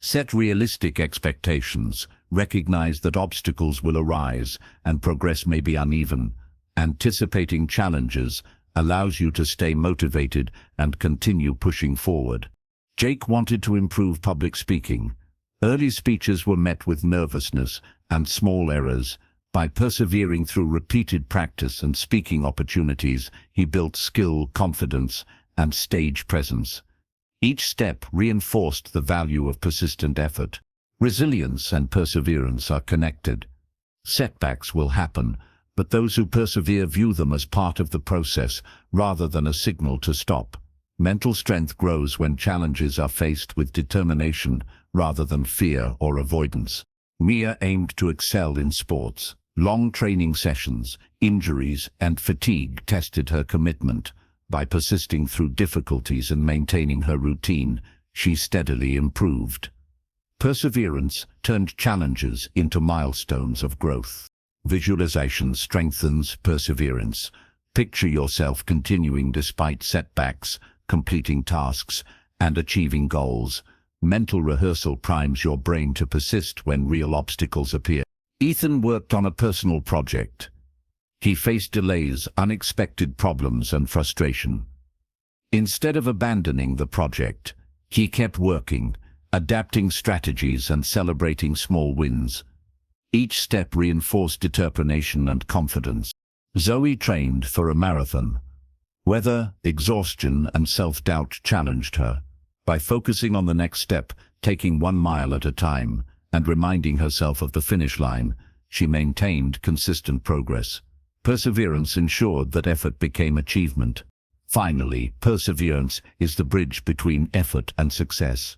Set realistic expectations. Recognize that obstacles will arise and progress may be uneven. Anticipating challenges allows you to stay motivated and continue pushing forward. Jake wanted to improve public speaking. Early speeches were met with nervousness and small errors. By persevering through repeated practice and speaking opportunities, he built skill, confidence, and stage presence. Each step reinforced the value of persistent effort. Resilience and perseverance are connected. Setbacks will happen, but those who persevere view them as part of the process rather than a signal to stop. Mental strength grows when challenges are faced with determination rather than fear or avoidance. Mia aimed to excel in sports. Long training sessions, injuries, and fatigue tested her commitment. By persisting through difficulties and maintaining her routine, she steadily improved. Perseverance turned challenges into milestones of growth. Visualization strengthens perseverance. Picture yourself continuing despite setbacks, completing tasks, and achieving goals. Mental rehearsal primes your brain to persist when real obstacles appear. Ethan worked on a personal project. He faced delays, unexpected problems, and frustration. Instead of abandoning the project, he kept working, adapting strategies and celebrating small wins. Each step reinforced determination and confidence. Zoe trained for a marathon. Weather, exhaustion, and self-doubt challenged her. By focusing on the next step, taking 1 mile at a time, and reminding herself of the finish line, she maintained consistent progress. Perseverance ensured that effort became achievement. Finally, perseverance is the bridge between effort and success.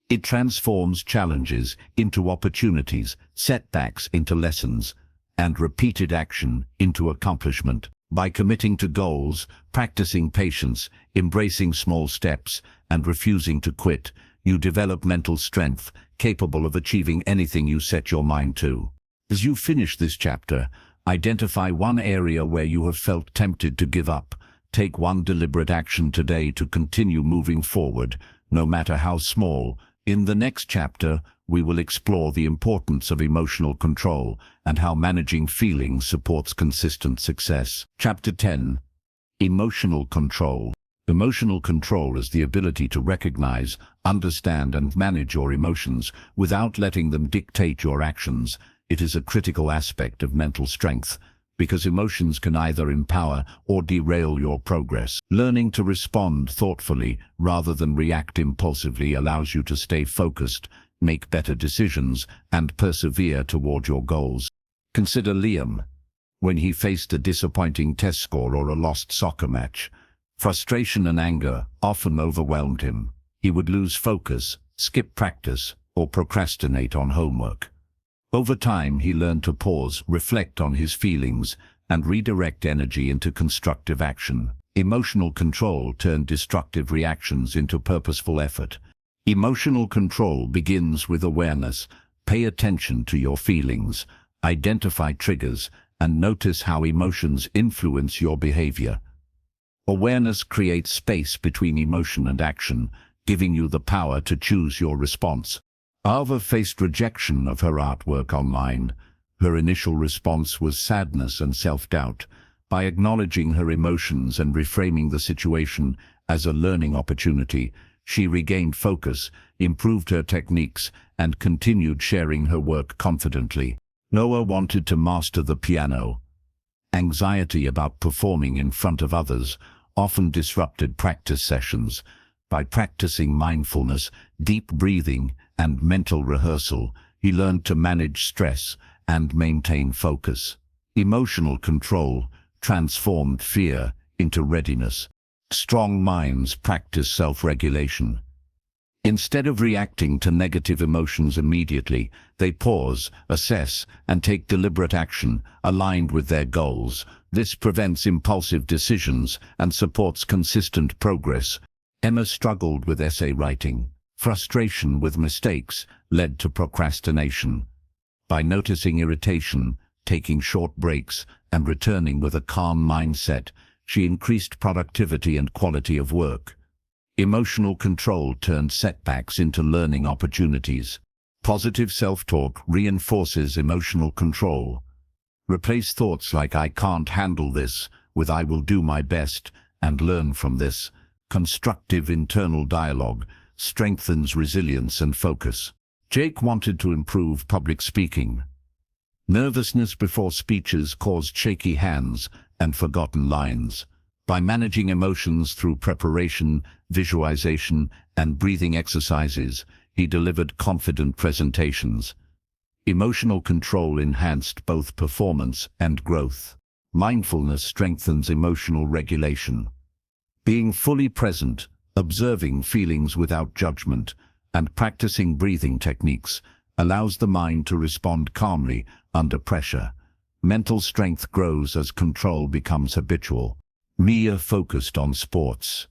It transforms challenges into opportunities, setbacks into lessons, and repeated action into accomplishment. By committing to goals, practicing patience, embracing small steps, and refusing to quit, you develop mental strength, capable of achieving anything you set your mind to. As you finish this chapter, identify one area where you have felt tempted to give up. Take one deliberate action today to continue moving forward, no matter how small. In the next chapter, we will explore the importance of emotional control and how managing feelings supports consistent success. Chapter 10. Emotional control. Emotional control is the ability to recognize, understand, and manage your emotions without letting them dictate your actions. It is a critical aspect of mental strength, because emotions can either empower or derail your progress. Learning to respond thoughtfully rather than react impulsively allows you to stay focused, make better decisions, and persevere toward your goals. Consider Liam. When he faced a disappointing test score or a lost soccer match, frustration and anger often overwhelmed him. He would lose focus, skip practice, or procrastinate on homework. Over time, he learned to pause, reflect on his feelings, and redirect energy into constructive action. Emotional control turned destructive reactions into purposeful effort. Emotional control begins with awareness. Pay attention to your feelings, identify triggers, and notice how emotions influence your behavior. Awareness creates space between emotion and action, giving you the power to choose your response. Ava faced rejection of her artwork online. Her initial response was sadness and self-doubt. By acknowledging her emotions and reframing the situation as a learning opportunity, she regained focus, improved her techniques, and continued sharing her work confidently. Noah wanted to master the piano. Anxiety about performing in front of others often disrupted practice sessions. By practicing mindfulness, deep breathing, and mental rehearsal, he learned to manage stress and maintain focus. Emotional control transformed fear into readiness. Strong minds practice self-regulation. Instead of reacting to negative emotions immediately, they pause, assess, and take deliberate action aligned with their goals. This prevents impulsive decisions and supports consistent progress. Emma struggled with essay writing. Frustration with mistakes led to procrastination. By noticing irritation, taking short breaks, and returning with a calm mindset, she increased productivity and quality of work. Emotional control turned setbacks into learning opportunities. Positive self-talk reinforces emotional control. Replace thoughts like "I can't handle this" with "I will do my best" and learn from this. Constructive internal dialogue strengthens resilience and focus. Jake wanted to improve public speaking. Nervousness before speeches caused shaky hands and forgotten lines. By managing emotions through preparation, visualization, and breathing exercises, he delivered confident presentations. Emotional control enhanced both performance and growth. Mindfulness strengthens emotional regulation. Being fully present, observing feelings without judgment, and practicing breathing techniques allows the mind to respond calmly under pressure. Mental strength grows as control becomes habitual. Mia focused on sports.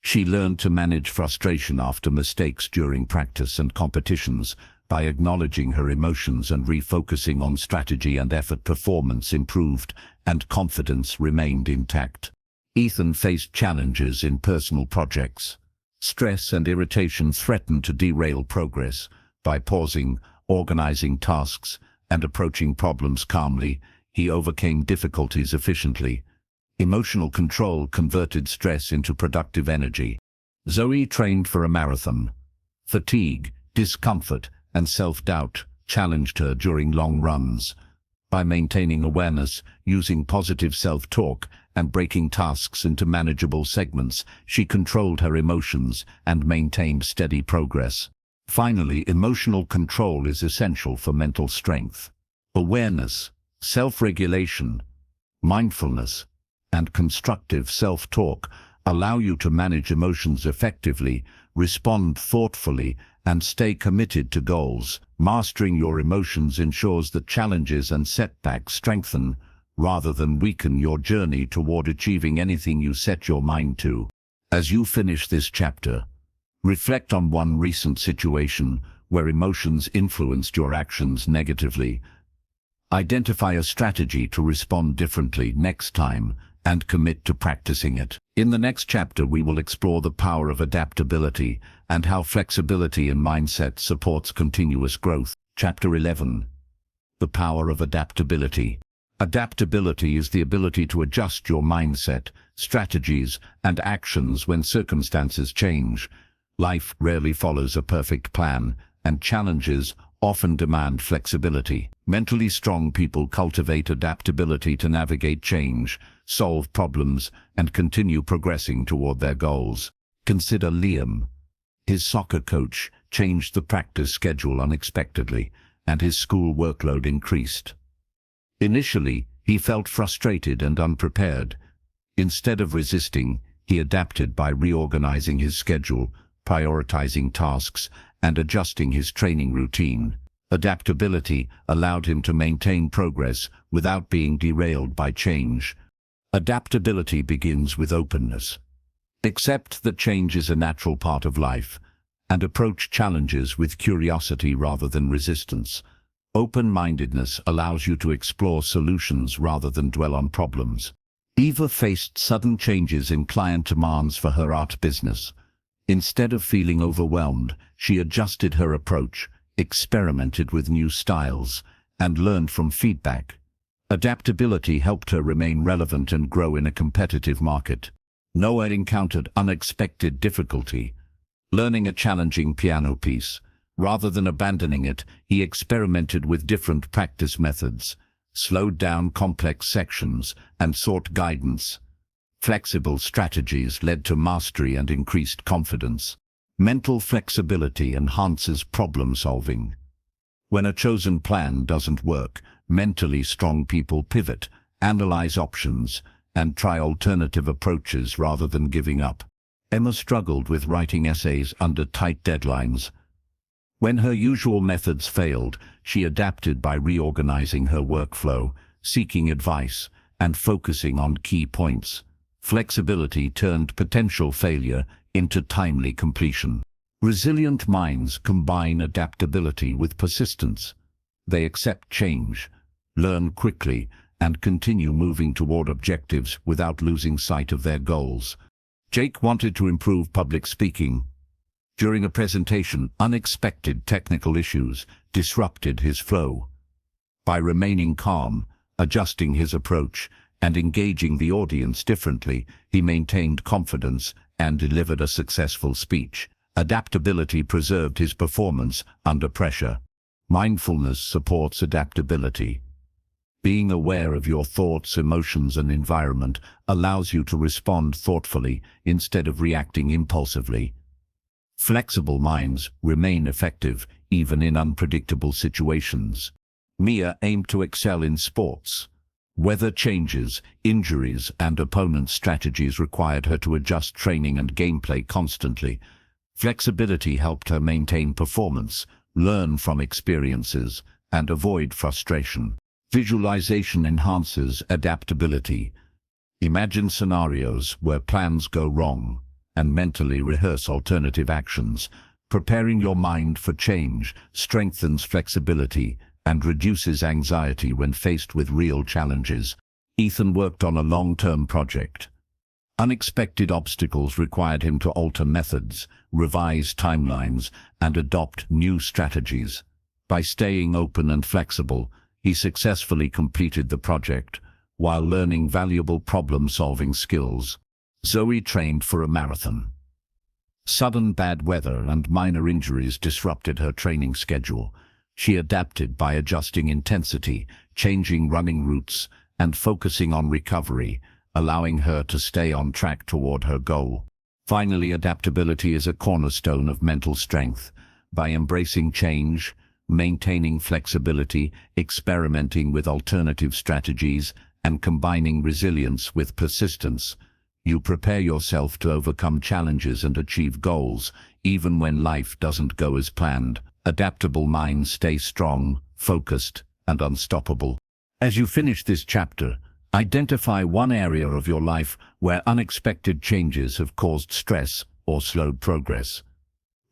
She learned to manage frustration after mistakes during practice and competitions. By acknowledging her emotions and refocusing on strategy and effort, performance improved and confidence remained intact. Ethan faced challenges in personal projects. Stress and irritation threatened to derail progress. By pausing, organizing tasks, and approaching problems calmly, he overcame difficulties efficiently. Emotional control converted stress into productive energy. Zoe trained for a marathon. Fatigue, discomfort, and self-doubt challenged her during long runs. By maintaining awareness, using positive self-talk, and breaking tasks into manageable segments, she controlled her emotions and maintained steady progress. Finally, emotional control is essential for mental strength. Awareness, self-regulation, mindfulness, and constructive self-talk allow you to manage emotions effectively, respond thoughtfully, and stay committed to goals. Mastering your emotions ensures that challenges and setbacks strengthen, rather than weaken, your journey toward achieving anything you set your mind to. As you finish this chapter, reflect on one recent situation where emotions influenced your actions negatively. Identify a strategy to respond differently next time and commit to practicing it. In the next chapter, we will explore the power of adaptability and how flexibility in mindset supports continuous growth. Chapter 11. The power of adaptability. Adaptability is the ability to adjust your mindset, strategies, and actions when circumstances change. Life rarely follows a perfect plan, and challenges often demand flexibility. Mentally strong people cultivate adaptability to navigate change, solve problems, and continue progressing toward their goals. Consider Liam. His soccer coach changed the practice schedule unexpectedly, and his school workload increased. Initially, he felt frustrated and unprepared. Instead of resisting, he adapted by reorganizing his schedule, prioritizing tasks, and adjusting his training routine. Adaptability allowed him to maintain progress without being derailed by change. Adaptability begins with openness. Accept that change is a natural part of life, and approach challenges with curiosity rather than resistance. Open-mindedness allows you to explore solutions rather than dwell on problems. Eva faced sudden changes in client demands for her art business. Instead of feeling overwhelmed, she adjusted her approach, experimented with new styles, and learned from feedback. Adaptability helped her remain relevant and grow in a competitive market. Noah encountered unexpected difficulty. Learning a challenging piano piece, rather than abandoning it, he experimented with different practice methods, slowed down complex sections, and sought guidance. Flexible strategies led to mastery and increased confidence. Mental flexibility enhances problem-solving. When a chosen plan doesn't work, mentally strong people pivot, analyze options, and try alternative approaches rather than giving up. Emma struggled with writing essays under tight deadlines. When her usual methods failed, she adapted by reorganizing her workflow, seeking advice, and focusing on key points. Flexibility turned potential failure into timely completion. Resilient minds combine adaptability with persistence. They accept change, learn quickly, and continue moving toward objectives without losing sight of their goals. Jake wanted to improve public speaking. During a presentation, unexpected technical issues disrupted his flow. By remaining calm, adjusting his approach, and engaging the audience differently, he maintained confidence and delivered a successful speech. Adaptability preserved his performance under pressure. Mindfulness supports adaptability. Being aware of your thoughts, emotions, and environment allows you to respond thoughtfully instead of reacting impulsively. Flexible minds remain effective even in unpredictable situations. Mia aimed to excel in sports. Weather changes, injuries, and opponent strategies required her to adjust training and gameplay constantly. Flexibility helped her maintain performance, learn from experiences, and avoid frustration. Visualization enhances adaptability. Imagine scenarios where plans go wrong and mentally rehearse alternative actions. Preparing your mind for change strengthens flexibility and reduces anxiety when faced with real challenges. Ethan worked on a long-term project. Unexpected obstacles required him to alter methods, revise timelines, and adopt new strategies. By staying open and flexible, he successfully completed the project while learning valuable problem-solving skills. Zoe trained for a marathon. Sudden bad weather and minor injuries disrupted her training schedule. She adapted by adjusting intensity, changing running routes, and focusing on recovery, allowing her to stay on track toward her goal. Finally, adaptability is a cornerstone of mental strength. By embracing change, maintaining flexibility, experimenting with alternative strategies, and combining resilience with persistence, you prepare yourself to overcome challenges and achieve goals, even when life doesn't go as planned. Adaptable minds stay strong, focused, and unstoppable. As you finish this chapter, identify one area of your life where unexpected changes have caused stress or slowed progress.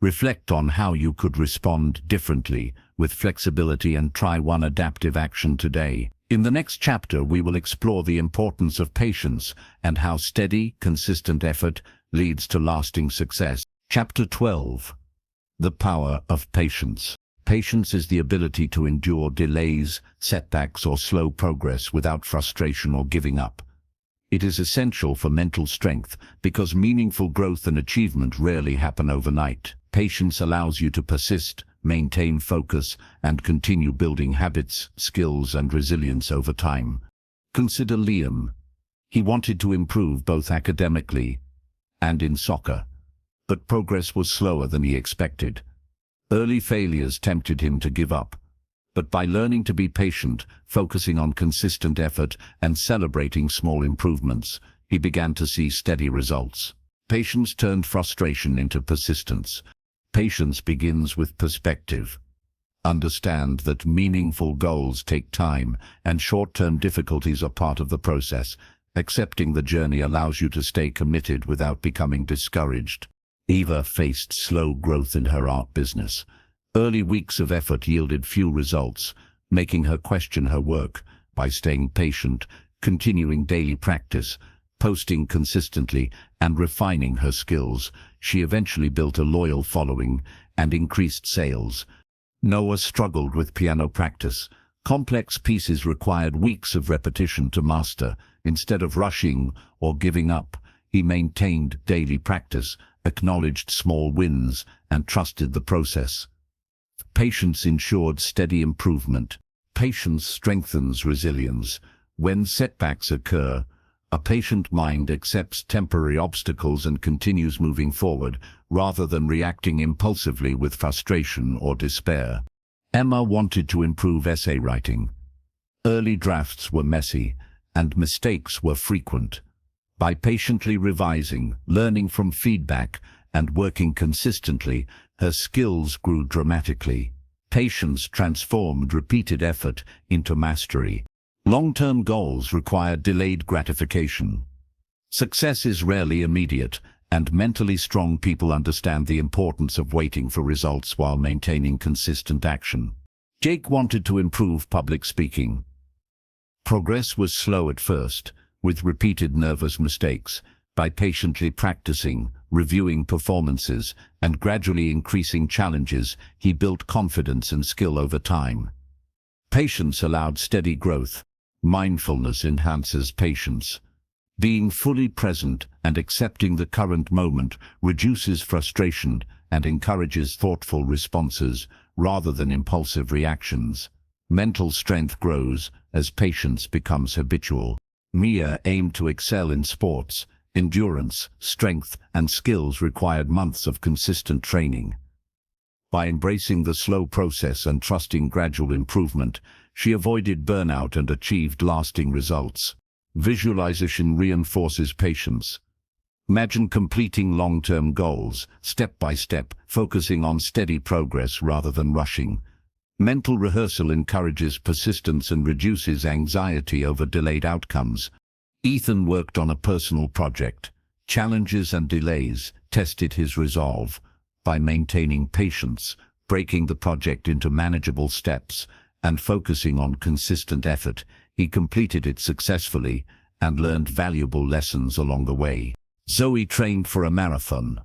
Reflect on how you could respond differently with flexibility and try one adaptive action today. In the next chapter, we will explore the importance of patience and how steady, consistent effort leads to lasting success. Chapter 12. The Power of Patience. Patience is the ability to endure delays, setbacks, or slow progress without frustration or giving up. It is essential for mental strength because meaningful growth and achievement rarely happen overnight. Patience allows you to persist, maintain focus, and continue building habits, skills, and resilience over time. Consider Liam. He wanted to improve both academically and in soccer, but progress was slower than he expected. Early failures tempted him to give up, but by learning to be patient, focusing on consistent effort, and celebrating small improvements, he began to see steady results. Patience turned frustration into persistence. Patience begins with perspective. Understand that meaningful goals take time, and short-term difficulties are part of the process. Accepting the journey allows you to stay committed without becoming discouraged. Eva faced slow growth in her art business. Early weeks of effort yielded few results, making her question her work. By staying patient, continuing daily practice, posting consistently, and refining her skills, she eventually built a loyal following and increased sales. Noah struggled with piano practice. Complex pieces required weeks of repetition to master. Instead of rushing or giving up, he maintained daily practice, acknowledged small wins, and trusted the process. Patience ensured steady improvement. Patience strengthens resilience. When setbacks occur, a patient mind accepts temporary obstacles and continues moving forward, rather than reacting impulsively with frustration or despair. Emma wanted to improve essay writing. Early drafts were messy, and mistakes were frequent. By patiently revising, learning from feedback, and working consistently, her skills grew dramatically. Patience transformed repeated effort into mastery. Long-term goals require delayed gratification. Success is rarely immediate, and mentally strong people understand the importance of waiting for results while maintaining consistent action. Jake wanted to improve public speaking. Progress was slow at first, with repeated nervous mistakes. By patiently practicing, reviewing performances, and gradually increasing challenges, he built confidence and skill over time. Patience allowed steady growth. Mindfulness enhances patience. Being fully present and accepting the current moment reduces frustration and encourages thoughtful responses rather than impulsive reactions. Mental strength grows as patience becomes habitual. Mia aimed to excel in sports. Endurance, strength, and skills required months of consistent training. By embracing the slow process and trusting gradual improvement, she avoided burnout and achieved lasting results. Visualization reinforces patience. Imagine completing long-term goals, step by step, focusing on steady progress rather than rushing. Mental rehearsal encourages persistence and reduces anxiety over delayed outcomes. Ethan worked on a personal project. Challenges and delays tested his resolve. By maintaining patience, breaking the project into manageable steps, and focusing on consistent effort, he completed it successfully and learned valuable lessons along the way. Zoe trained for a marathon.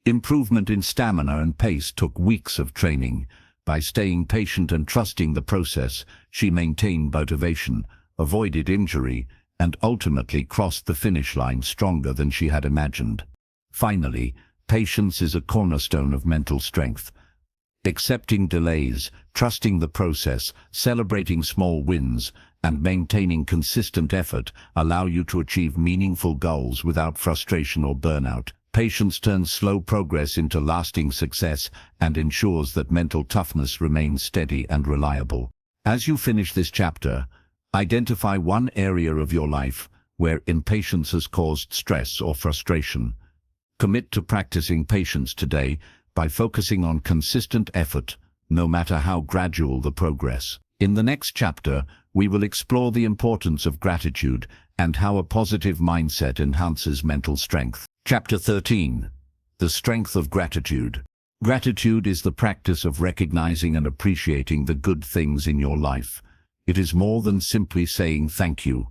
Improvement in stamina and pace took weeks of training. By staying patient and trusting the process, she maintained motivation, avoided injury, and ultimately crossed the finish line stronger than she had imagined. Finally, patience is a cornerstone of mental strength. Accepting delays, trusting the process, celebrating small wins, and maintaining consistent effort allow you to achieve meaningful goals without frustration or burnout. Patience turns slow progress into lasting success and ensures that mental toughness remains steady and reliable. As you finish this chapter, identify one area of your life where impatience has caused stress or frustration. Commit to practicing patience today by focusing on consistent effort, no matter how gradual the progress. In the next chapter, we will explore the importance of gratitude and how a positive mindset enhances mental strength. Chapter 13. The Strength of Gratitude. Gratitude is the practice of recognizing and appreciating the good things in your life. It is more than simply saying thank you.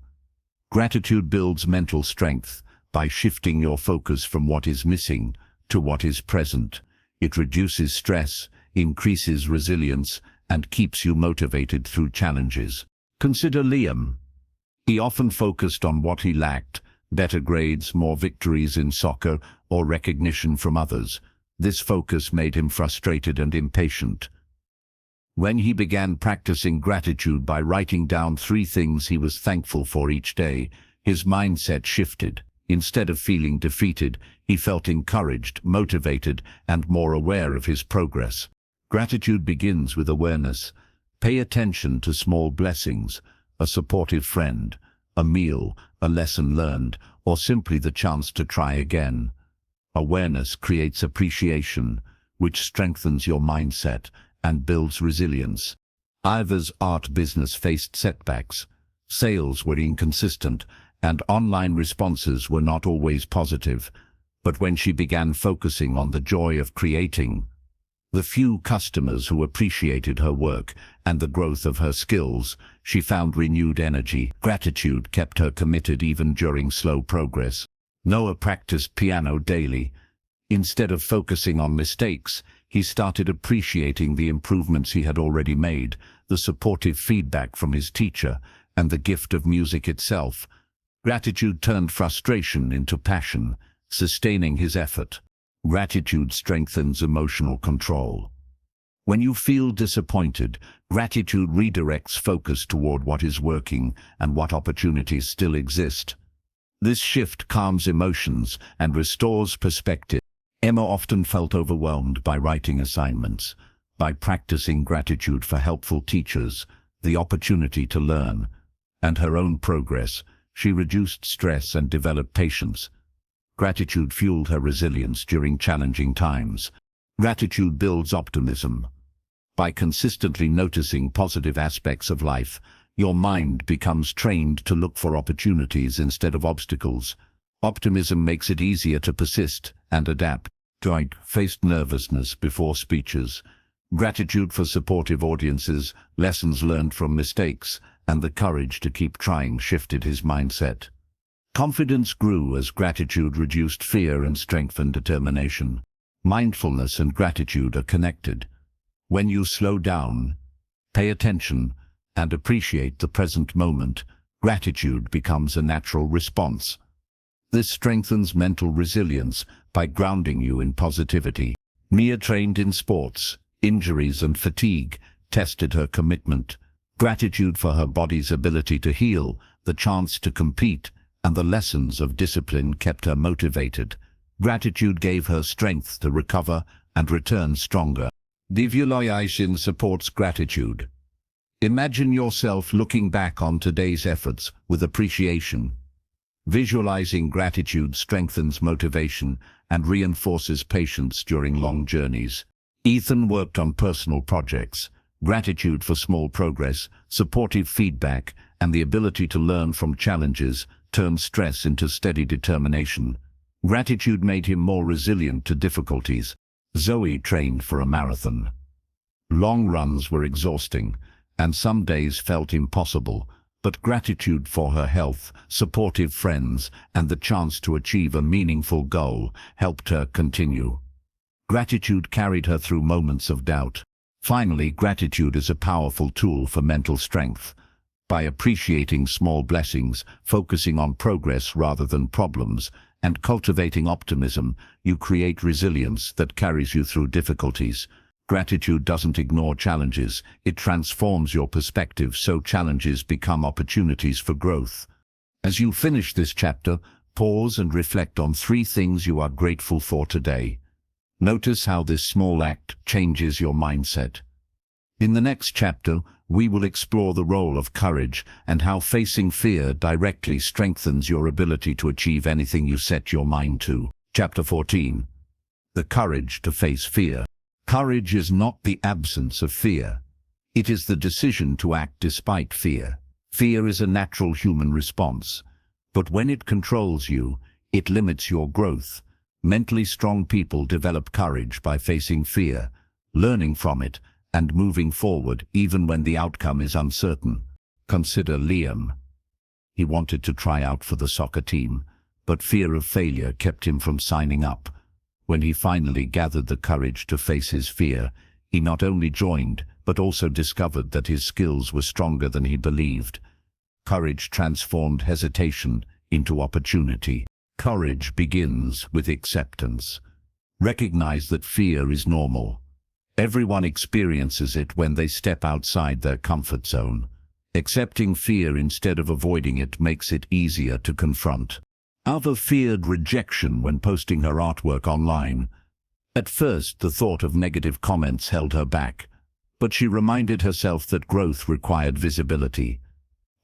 Gratitude builds mental strength by shifting your focus from what is missing to what is present. It reduces stress, increases resilience, and keeps you motivated through challenges. Consider Liam. He often focused on what he lacked: better grades, more victories in soccer, or recognition from others. This focus made him frustrated and impatient. When he began practicing gratitude by writing down 3 things he was thankful for each day, his mindset shifted. Instead of feeling defeated, he felt encouraged, motivated, and more aware of his progress. Gratitude begins with awareness. Pay attention to small blessings: a supportive friend, a meal, a lesson learned, or simply the chance to try again. Awareness creates appreciation, which strengthens your mindset and builds resilience. Iva's art business faced setbacks. Sales were inconsistent, and online responses were not always positive. But when she began focusing on the joy of creating, the few customers who appreciated her work, and the growth of her skills, she found renewed energy. Gratitude kept her committed even during slow progress. Noah practiced piano daily. Instead of focusing on mistakes, he started appreciating the improvements he had already made, the supportive feedback from his teacher, and the gift of music itself. Gratitude turned frustration into passion, sustaining his effort. Gratitude strengthens emotional control. When you feel disappointed, gratitude redirects focus toward what is working and what opportunities still exist. This shift calms emotions and restores perspective. Emma often felt overwhelmed by writing assignments. By practicing gratitude for helpful teachers, the opportunity to learn, and her own progress, she reduced stress and developed patience. Gratitude fueled her resilience during challenging times. Gratitude builds optimism. By consistently noticing positive aspects of life, your mind becomes trained to look for opportunities instead of obstacles. Optimism makes it easier to persist and adapt. Dwight faced nervousness before speeches. Gratitude for supportive audiences, lessons learned from mistakes, and the courage to keep trying shifted his mindset. Confidence grew as gratitude reduced fear and strengthened determination. Mindfulness and gratitude are connected. When you slow down, pay attention, and appreciate the present moment, gratitude becomes a natural response. This strengthens mental resilience by grounding you in positivity. Mia trained in sports. Injuries and fatigue tested her commitment. Gratitude for her body's ability to heal, the chance to compete, and the lessons of discipline kept her motivated. Gratitude gave her strength to recover and return stronger. Visualization supports gratitude. Imagine yourself looking back on today's efforts with appreciation. Visualizing gratitude strengthens motivation and reinforces patience during long journeys. Ethan worked on personal projects. Gratitude for small progress, supportive feedback, and the ability to learn from challenges turned stress into steady determination. Gratitude made him more resilient to difficulties. Zoe trained for a marathon. Long runs were exhausting, and some days felt impossible, but gratitude for her health, supportive friends, and the chance to achieve a meaningful goal helped her continue. Gratitude carried her through moments of doubt. Finally, gratitude is a powerful tool for mental strength. By appreciating small blessings, focusing on progress rather than problems, and cultivating optimism, you create resilience that carries you through difficulties. Gratitude doesn't ignore challenges, it transforms your perspective so challenges become opportunities for growth. As you finish this chapter, pause and reflect on 3 things you are grateful for today. Notice how this small act changes your mindset. In the next chapter, we will explore the role of courage and how facing fear directly strengthens your ability to achieve anything you set your mind to. Chapter 14. The courage to face fear. Courage is not the absence of fear. It is the decision to act despite fear. Fear is a natural human response, but when it controls you, it limits your growth. Mentally strong people develop courage by facing fear, learning from it, and moving forward even when the outcome is uncertain. Consider Liam. He wanted to try out for the soccer team, but fear of failure kept him from signing up. When he finally gathered the courage to face his fear, he not only joined, but also discovered that his skills were stronger than he believed. Courage transformed hesitation into opportunity. Courage begins with acceptance. Recognize that fear is normal. Everyone experiences it when they step outside their comfort zone. Accepting fear instead of avoiding it makes it easier to confront. Ava feared rejection when posting her artwork online. At first, the thought of negative comments held her back, but she reminded herself that growth required visibility.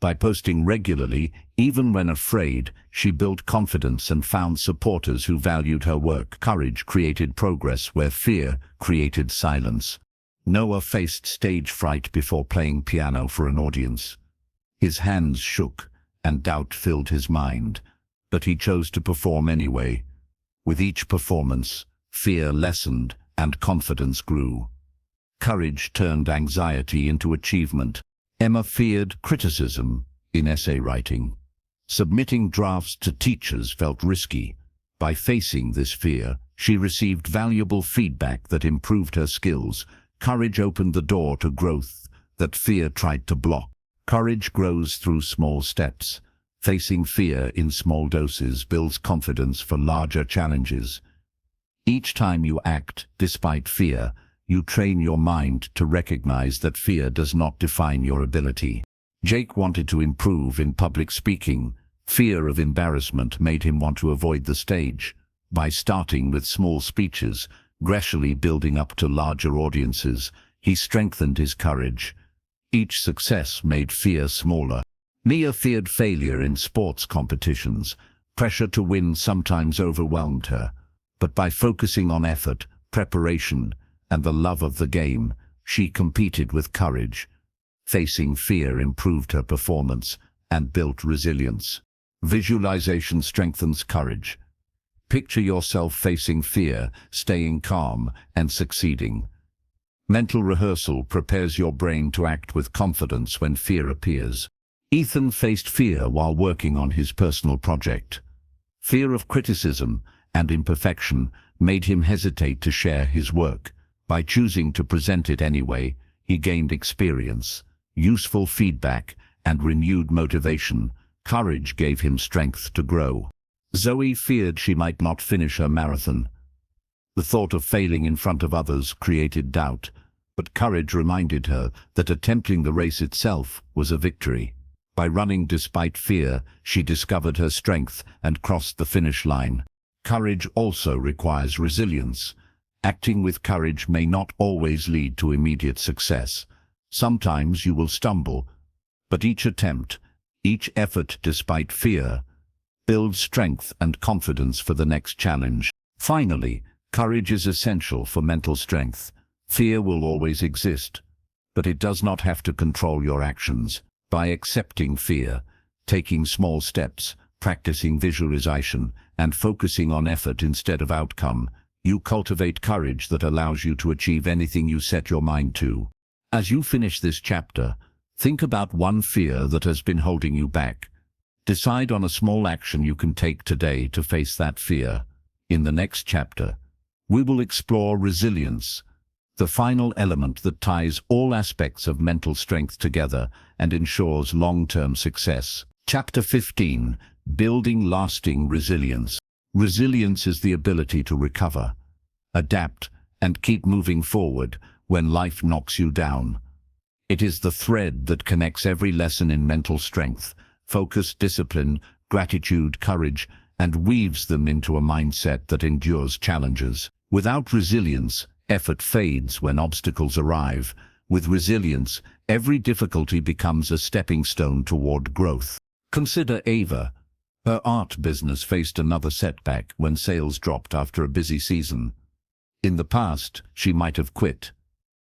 By posting regularly, even when afraid, she built confidence and found supporters who valued her work. Courage created progress where fear created silence. Noah faced stage fright before playing piano for an audience. His hands shook and doubt filled his mind, but he chose to perform anyway. With each performance, fear lessened and confidence grew. Courage turned anxiety into achievement. Emma feared criticism in essay writing. Submitting drafts to teachers felt risky. By facing this fear, she received valuable feedback that improved her skills. Courage opened the door to growth that fear tried to block. Courage grows through small steps. Facing fear in small doses builds confidence for larger challenges. Each time you act despite fear, you train your mind to recognize that fear does not define your ability. Jake wanted to improve in public speaking. Fear of embarrassment made him want to avoid the stage. By starting with small speeches, gradually building up to larger audiences, he strengthened his courage. Each success made fear smaller. Mia feared failure in sports competitions. Pressure to win sometimes overwhelmed her. But by focusing on effort, preparation, and the love of the game, she competed with courage. Facing fear improved her performance and built resilience. Visualization strengthens courage. Picture yourself facing fear, staying calm, and succeeding. Mental rehearsal prepares your brain to act with confidence when fear appears. Ethan faced fear while working on his personal project. Fear of criticism and imperfection made him hesitate to share his work. By choosing to present it anyway, he gained experience, useful feedback, and renewed motivation. Courage gave him strength to grow. Zoe feared she might not finish her marathon. The thought of failing in front of others created doubt, but courage reminded her that attempting the race itself was a victory. By running despite fear, she discovered her strength and crossed the finish line. Courage also requires resilience. Acting with courage may not always lead to immediate success. Sometimes you will stumble, but each attempt, each effort despite fear, builds strength and confidence for the next challenge. Finally, courage is essential for mental strength. Fear will always exist, but it does not have to control your actions. By accepting fear, taking small steps, practicing visualization, and focusing on effort instead of outcome, you cultivate courage that allows you to achieve anything you set your mind to. As you finish this chapter, think about one fear that has been holding you back. Decide on a small action you can take today to face that fear. In the next chapter, we will explore resilience, the final element that ties all aspects of mental strength together and ensures long-term success. Chapter 15, Building Lasting Resilience. Resilience is the ability to recover, adapt, and keep moving forward when life knocks you down. It is the thread that connects every lesson in mental strength, focus, discipline, gratitude, courage, and weaves them into a mindset that endures challenges. Without resilience, effort fades when obstacles arrive. With resilience, every difficulty becomes a stepping stone toward growth. Consider Ava. Her art business faced another setback when sales dropped after a busy season. In the past, she might have quit,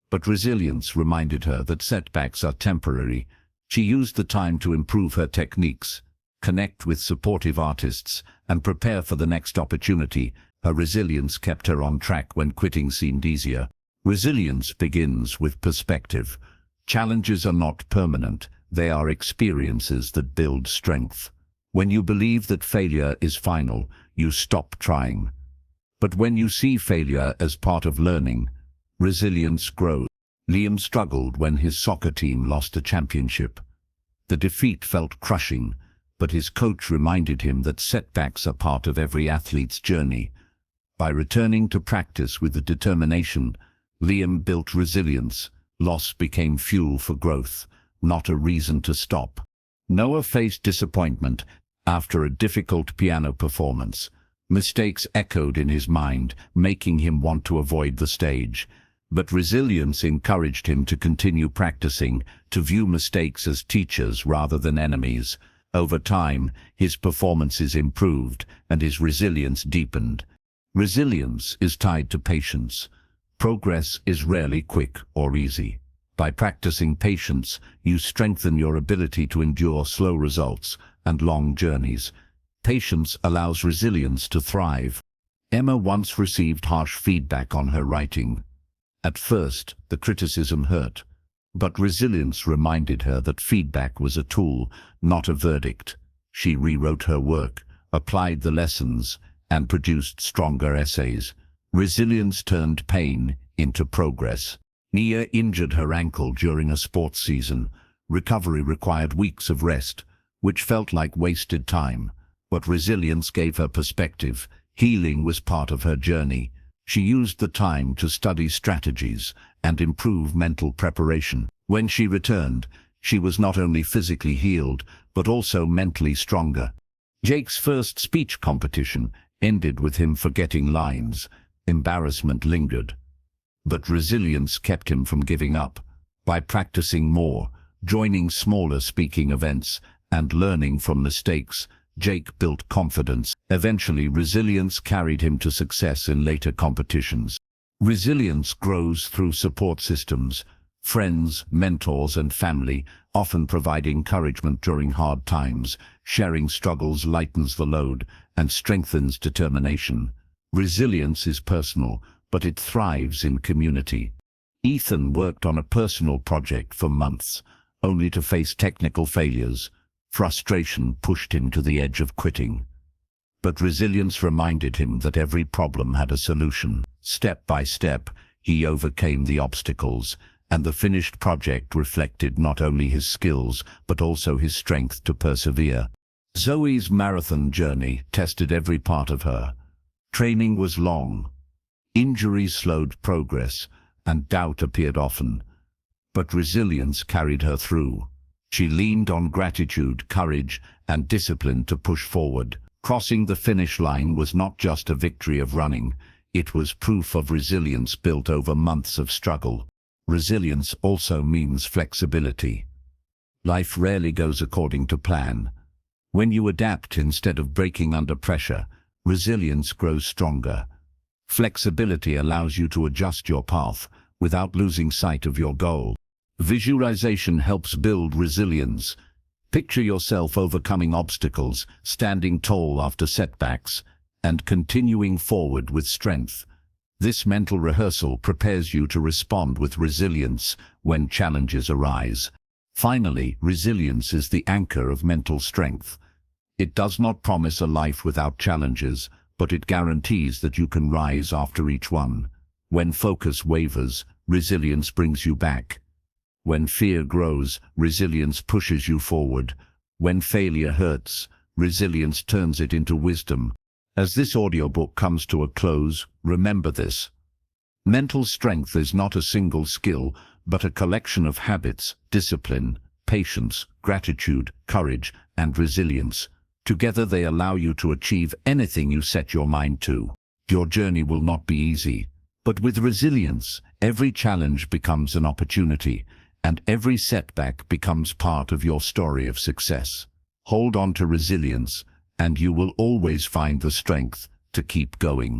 but resilience reminded her that setbacks are temporary. She used the time to improve her techniques, connect with supportive artists, and prepare for the next opportunity. Her resilience kept her on track when quitting seemed easier. Resilience begins with perspective. Challenges are not permanent, they are experiences that build strength. When you believe that failure is final, you stop trying. But when you see failure as part of learning, Resilience grows. Liam struggled when his soccer team lost a championship. The defeat felt crushing, but his coach reminded him that setbacks are part of every athlete's journey. By returning to practice with the determination, Liam built resilience. Loss became fuel for growth, not a reason to stop. Noah faced disappointment after a difficult piano performance. Mistakes echoed in his mind, making him want to avoid the stage. But resilience encouraged him to continue practicing, to view mistakes as teachers rather than enemies. Over time, his performances improved and his resilience deepened. Resilience is tied to patience. Progress is rarely quick or easy. By practicing patience, you strengthen your ability to endure slow results and long journeys. Patience allows resilience to thrive. Emma once received harsh feedback on her writing. At first, the criticism hurt, but resilience reminded her that feedback was a tool, not a verdict. She rewrote her work, applied the lessons, and produced stronger essays. Resilience turned pain into progress. Nia injured her ankle during a sports season. Recovery required weeks of rest, which felt like wasted time. But resilience gave her perspective. Healing was part of her journey. She used the time to study strategies and improve mental preparation. When she returned, she was not only physically healed, but also mentally stronger. Jake's first speech competition ended with him forgetting lines. Embarrassment lingered, but resilience kept him from giving up. By practicing more, joining smaller speaking events, and learning from mistakes, Jake built confidence. Eventually, resilience carried him to success in later competitions. Resilience grows through support systems. Friends, mentors, and family often provide encouragement during hard times. Sharing struggles lightens the load and strengthens determination. Resilience is personal, but it thrives in community. Ethan worked on a personal project for months, only to face technical failures. Frustration pushed him to the edge of quitting. But resilience reminded him that every problem had a solution. Step by step, he overcame the obstacles, and the finished project reflected not only his skills, but also his strength to persevere. Zoe's marathon journey tested every part of her. Training was long. Injuries slowed progress, and doubt appeared often. But resilience carried her through. She leaned on gratitude, courage, and discipline to push forward. Crossing the finish line was not just a victory of running, it was proof of resilience built over months of struggle. Resilience also means flexibility. Life rarely goes according to plan. When you adapt instead of breaking under pressure, resilience grows stronger. Flexibility allows you to adjust your path without losing sight of your goal. Visualization helps build resilience. Picture yourself overcoming obstacles, standing tall after setbacks, and continuing forward with strength. This mental rehearsal prepares you to respond with resilience when challenges arise. Finally, resilience is the anchor of mental strength. It does not promise a life without challenges, but it guarantees that you can rise after each one. When focus wavers, resilience brings you back. When fear grows, resilience pushes you forward. When failure hurts, resilience turns it into wisdom. As this audiobook comes to a close, remember this. Mental strength is not a single skill, but a collection of habits, discipline, patience, gratitude, courage, and resilience. Together they allow you to achieve anything you set your mind to. Your journey will not be easy, but with resilience, every challenge becomes an opportunity, and every setback becomes part of your story of success. Hold on to resilience, and you will always find the strength to keep going.